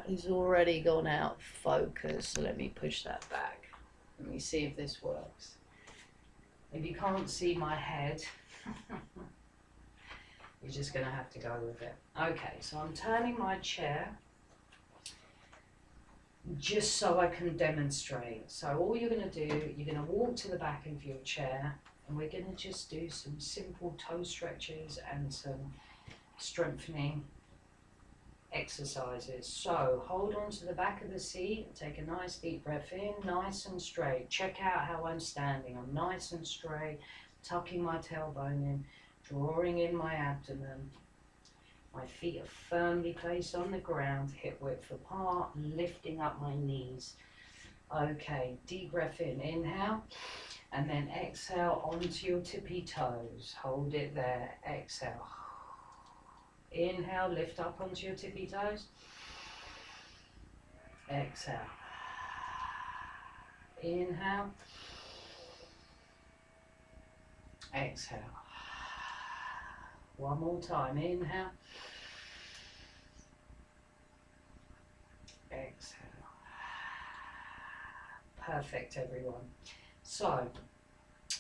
is already gone out of focus, so let me push that back. Let me see if this works. If you can't see my head, you're just going to have to go with it. Okay, so I'm turning my chair just so I can demonstrate. So all you're going to do, you're going to walk to the back of your chair, and we're going to just do some simple toe stretches and some strengthening exercises. So hold on to the back of the seat, take a nice deep breath in, nice and straight. Check out how I'm standing. I'm nice and straight, tucking my tailbone in, drawing in my abdomen. My feet are firmly placed on the ground, hip width apart, lifting up my knees. Okay, deep breath in, inhale, and then exhale onto your tippy toes. Hold it there, exhale. Inhale, lift up onto your tippy toes. Exhale. Inhale. Exhale. One more time, inhale. Exhale. Perfect, everyone. So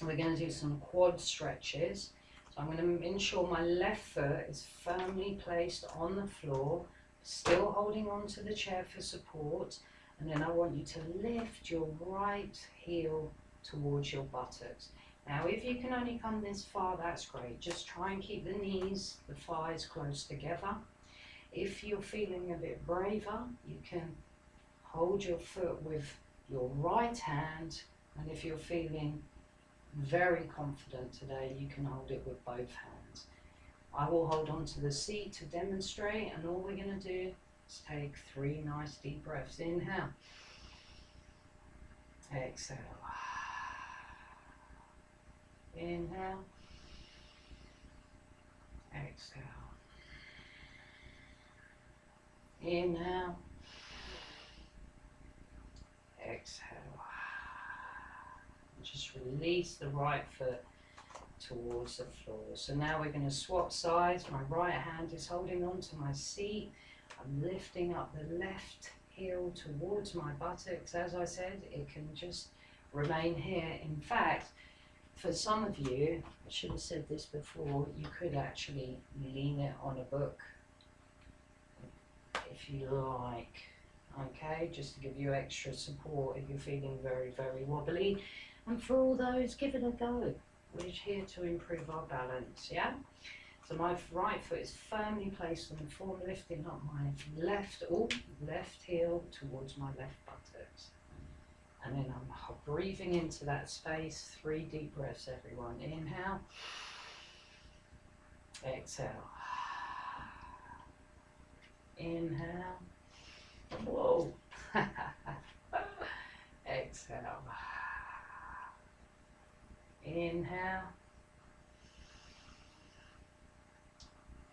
we're going to do some quad stretches. So I'm going to ensure my left foot is firmly placed on the floor, still holding on to the chair for support, and then I want you to lift your right heel towards your buttocks. Now if you can only come this far, that's great. Just try and keep the knees, the thighs close together. If you're feeling a bit braver, you can hold your foot with your right hand, and if you're feeling very confident today, you can hold it with both hands. I will hold on to the seat to demonstrate, and all we're going to do is take 3 nice deep breaths. Inhale. Exhale. Inhale. Exhale. Inhale. Exhale. Just release the right foot towards the floor. So now we're going to swap sides. My right hand is holding on to my seat. I'm lifting up the left heel towards my buttocks. As I said, it can just remain here. In fact, for some of you, I should have said this before, you could actually lean it on a book if you like. Okay, just to give you extra support if you're feeling very, very wobbly. And for all those, give it a go. We're here to improve our balance, yeah? So my right foot is firmly placed on the floor, lifting up my left heel towards my left buttocks. And then I'm breathing into that space. 3 deep breaths, everyone. Inhale. Exhale. Inhale. Whoa. Exhale. Inhale.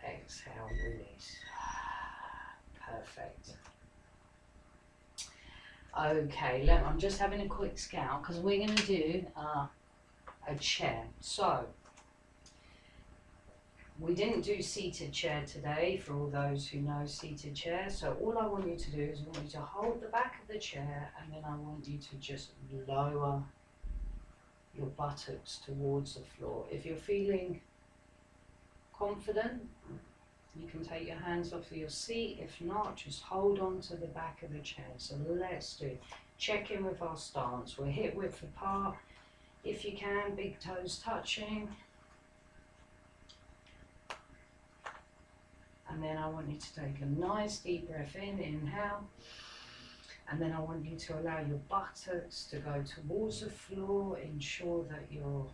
Exhale, release. Perfect. Okay, I'm just having a quick scout because we're going to do a chair. So we didn't do seated chair today for all those who know seated chair. So all I want you to do is I want you to hold the back of the chair, and then I want you to just lower your buttocks towards the floor. If you're feeling confident, you can take your hands off of your seat. If not, just hold on to the back of the chair. So let's do check in with our stance. We're hip width apart. If you can, big toes touching. And then I want you to take a nice deep breath in, inhale. And then I want you to allow your buttocks to go towards the floor. Ensure that your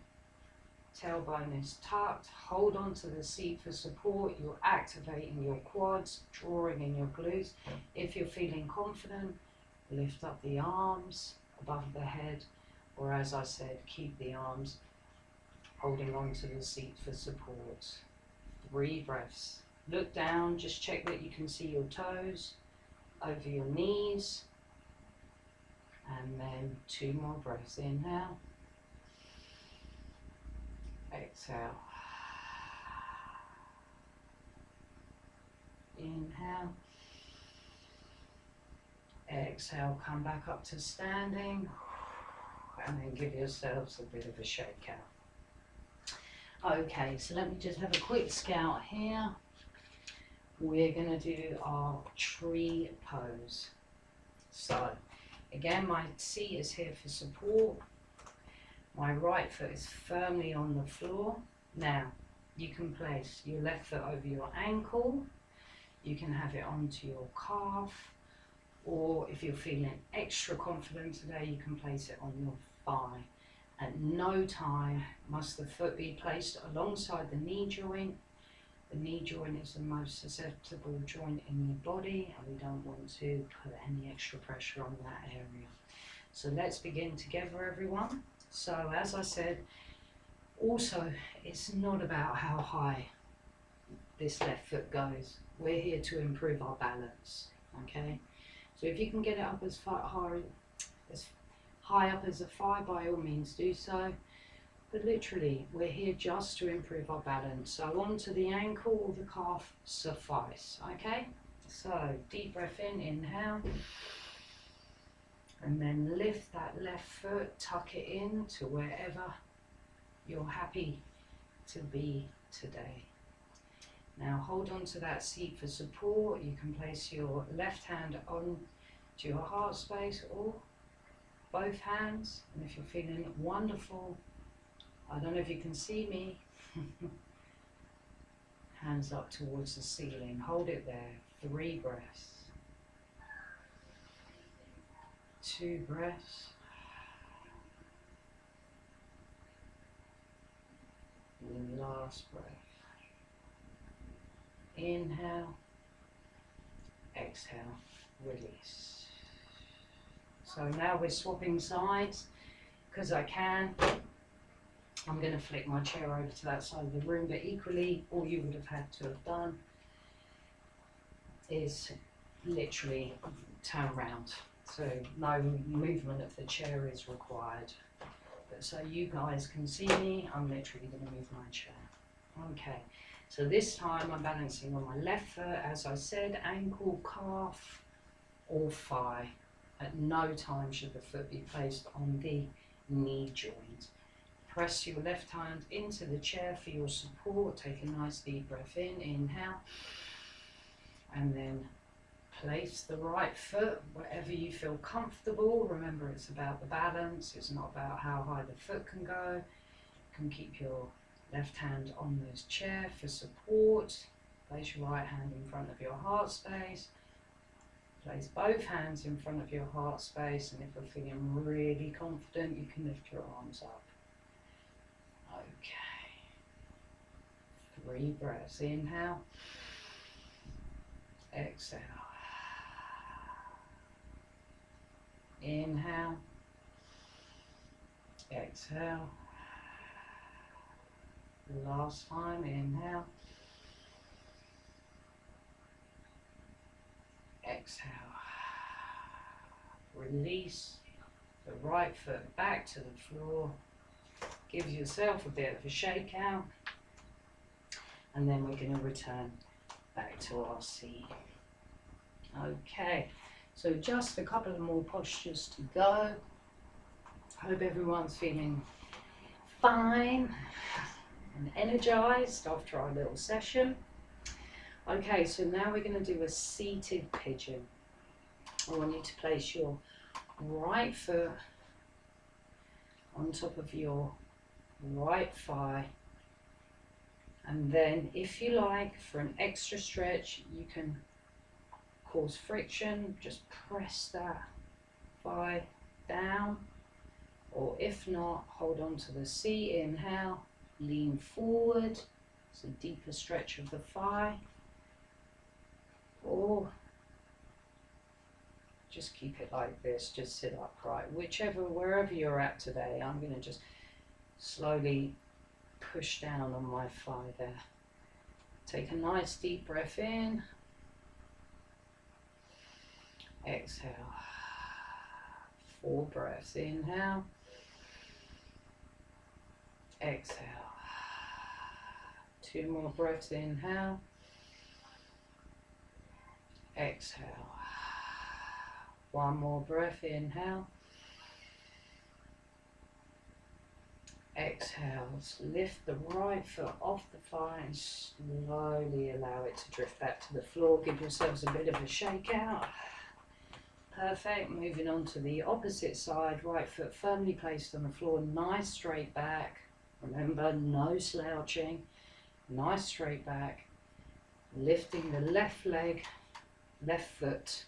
tailbone is tucked. Hold on to the seat for support. You're activating your quads, drawing in your glutes. If you're feeling confident, lift up the arms above the head, or as I said, keep the arms holding on to the seat for support. 3 breaths. Look down, just check that you can see your toes over your knees. And then 2 more breaths. Inhale. Exhale. Inhale. Exhale, come back up to standing. And then give yourselves a bit of a shake out. Okay, so let me just have a quick scout here. We're going to do our tree pose. So, again, my seat is here for support. My right foot is firmly on the floor. Now, you can place your left foot over your ankle. You can have it onto your calf. Or if you're feeling extra confident today, you can place it on your thigh. At no time must the foot be placed alongside the knee joint. The knee joint is the most susceptible joint in your body, and we don't want to put any extra pressure on that area. So let's begin together, everyone. So as I said, also it's not about how high this left foot goes. We're here to improve our balance, okay? So if you can get it up as high up as a thigh, by all means do so. But literally, we're here just to improve our balance. So onto the ankle or the calf suffice, okay? So deep breath in, inhale. And then lift that left foot, tuck it in to wherever you're happy to be today. Now hold on to that seat for support. You can place your left hand on to your heart space or both hands. And if you're feeling wonderful, I don't know if you can see me, hands up towards the ceiling. Hold it there. 3 breaths. 2 breaths. And last breath. Inhale. Exhale. Release. So now we're swapping sides because I can. I'm going to flick my chair over to that side of the room, but equally all you would have had to have done is literally turn around. So no movement of the chair is required. But so you guys can see me, I'm literally going to move my chair. Okay, so this time I'm balancing on my left foot, as I said, ankle, calf or thigh. At no time should the foot be placed on the knee joint. Press your left hand into the chair for your support. Take a nice deep breath in, inhale. And then place the right foot wherever you feel comfortable. Remember, it's about the balance. It's not about how high the foot can go. You can keep your left hand on this chair for support. Place your right hand in front of your heart space. Place both hands in front of your heart space, and if you're feeling really confident, you can lift your arms up. Okay. 3 breaths. Inhale. Exhale. Inhale. Exhale. Last time. Inhale. Exhale. Release the right foot back to the floor. Give yourself a bit of a shake out. And then we're going to return back to our seat. Okay, so just a couple of more postures to go. Hope everyone's feeling fine and energized after our little session. Okay, so now we're going to do a seated pigeon. I want you to place your right foot on top of your right thigh, and then if you like, for an extra stretch, you can cause friction, just press that thigh down, or if not, hold on to the seat, inhale, lean forward, it's a deeper stretch of the thigh, or just keep it like this, just sit upright, wherever you're at today. I'm going to just slowly push down on my thigh there. Take a nice deep breath in. Exhale. 4 breaths. Inhale. Exhale. 2 more breaths. Inhale. exhale. One more breath, inhale. Exhale, lift the right foot off the thigh and slowly allow it to drift back to the floor. Give yourselves a bit of a shake out. Perfect. Moving on to the opposite side, right foot firmly placed on the floor, nice straight back. Remember, no slouching, nice straight back. Lifting the left leg, left foot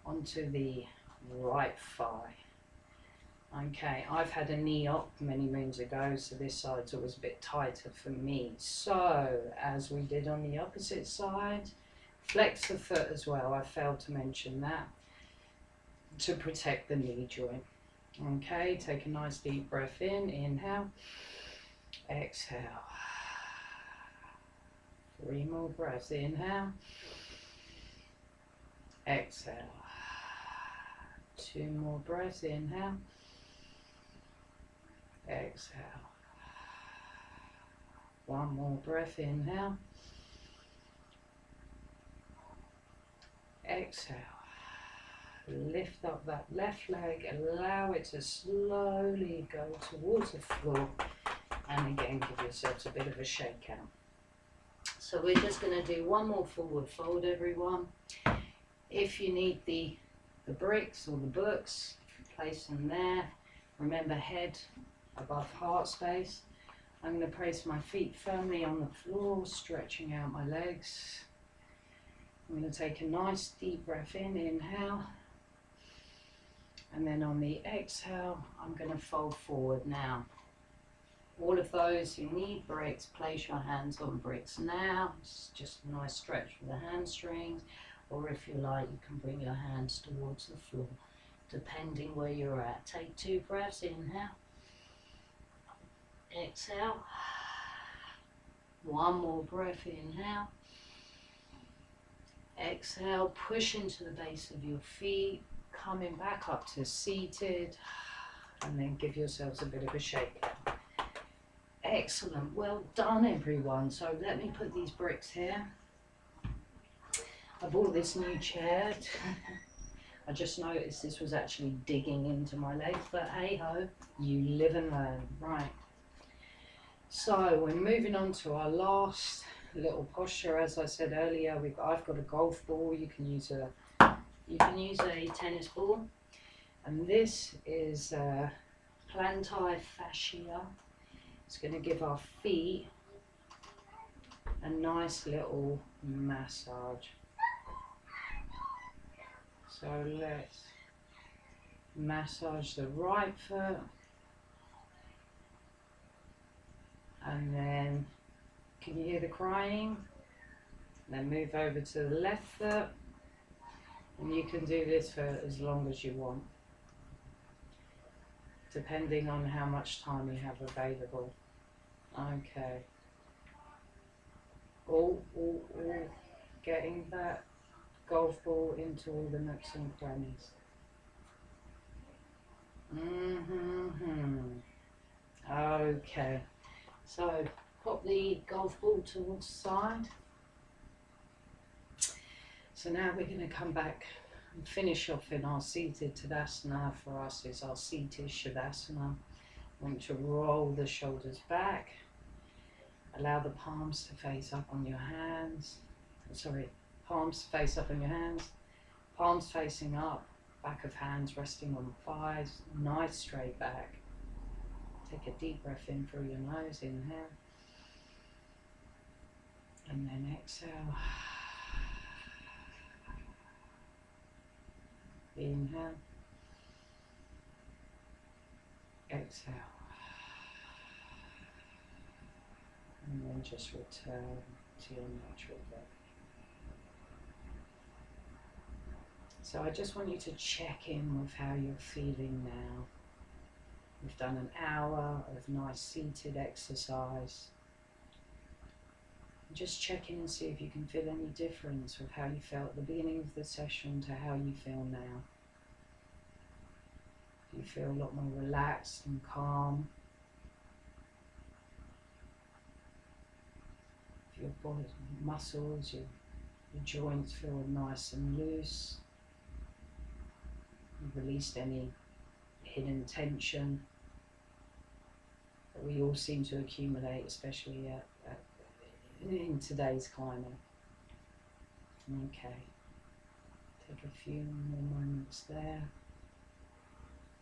onto the right thigh. Okay, I've had a knee op many moons ago, so this side's always a bit tighter for me. So, as we did on the opposite side, flex the foot as well. I failed to mention that, to protect the knee joint. Okay, take a nice deep breath in, inhale, exhale. 3 more breaths, inhale, exhale. 2 more breaths, inhale, exhale. 1 more breath, inhale, exhale. Lift up that left leg, allow it to slowly go towards the floor, and again give yourselves a bit of a shake out. So we're just going to do 1 more forward fold, everyone. If you need the bricks or the books, place them there. Remember, head above heart space. I'm going to place my feet firmly on the floor, stretching out my legs. I'm going to take a nice deep breath in, inhale. And then on the exhale, I'm going to fold forward now. All of those who need bricks, place your hands on bricks now. It's just a nice stretch for the hamstrings. Or if you like, you can bring your hands towards the floor, depending where you're at. Take 2 breaths, inhale. Exhale. 1 more breath, inhale. Exhale, push into the base of your feet, coming back up to seated, and then give yourselves a bit of a shake out. Excellent, well done everyone. So let me put these bricks here. I bought this new chair. I just noticed this was actually digging into my legs, but hey ho, you live and learn. Right, so we're moving on to our last little posture. As I said earlier, I've got a golf ball. You can use a tennis ball, and this is plantar fascia. It's going to give our feet a nice little massage. So let's massage the right foot, and then, can you hear the crying? Then move over to the left foot, and you can do this for as long as you want, depending on how much time you have available. Okay. All getting that golf ball into all the nooks and crannies. Okay, so pop the golf ball towards the side. So now we're going to come back and finish off in our seated Tadasana. For us is our seated Shavasana. I want you to roll the shoulders back. Allow the palms to face up on your hands. Palms face up on your hands, palms facing up, back of hands resting on the thighs, nice straight back. Take a deep breath in through your nose, inhale, and then exhale. Inhale, exhale, and then just return to your natural breath. So I just want you to check in with how you're feeling now. We've done an hour of nice seated exercise. Just check in and see if you can feel any difference with how you felt at the beginning of the session to how you feel now. Do you feel a lot more relaxed and calm? If your body, muscles, your The joints feel nice and loose. You've released any hidden tension that we all seem to accumulate, especially in today's climate. Okay, take a few more moments there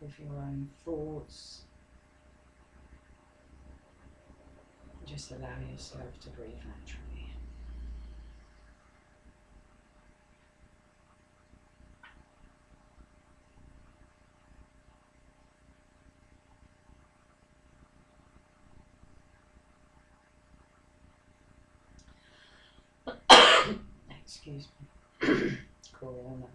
with your own thoughts. Just allow yourself to breathe naturally. Excuse me. Corona.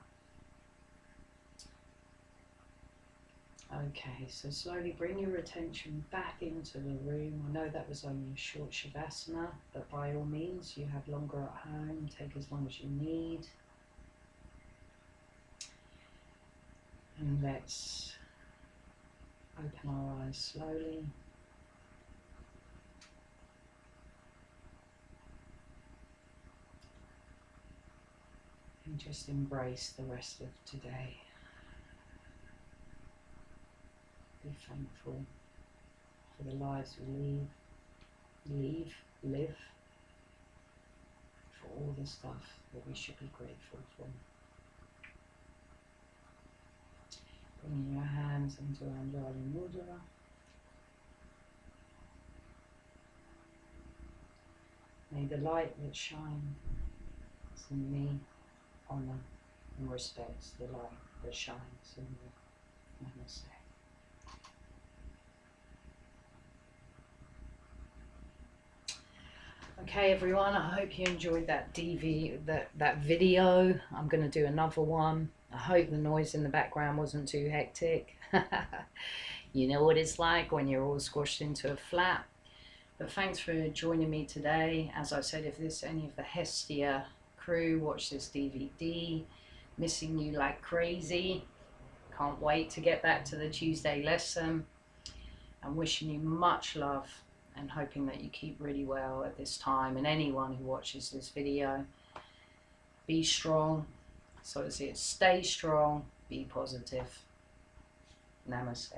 Okay, so slowly bring your attention back into the room. I know that was only a short shavasana, but by all means, you have longer at home. Take as long as you need. And let's open our eyes slowly. And just embrace the rest of today. Be thankful for the lives we live, for all the stuff that we should be grateful for. Bringing your hands into Anjali Mudra. May the light that shines in me honor and respects the light that shines in you. Namaste. Okay everyone, I hope you enjoyed that that video. I'm going to do another one. I hope the noise in the background wasn't too hectic. You know what it's like when you're all squashed into a flat. But thanks for joining me today. As I said, if there's any of the Hestia crew watch this DVD, missing you like crazy. Can't wait to get back to the Tuesday lesson. I'm wishing you much love and hoping that you keep really well at this time. And anyone who watches this video, be strong. So it's stay strong, be positive. Namaste.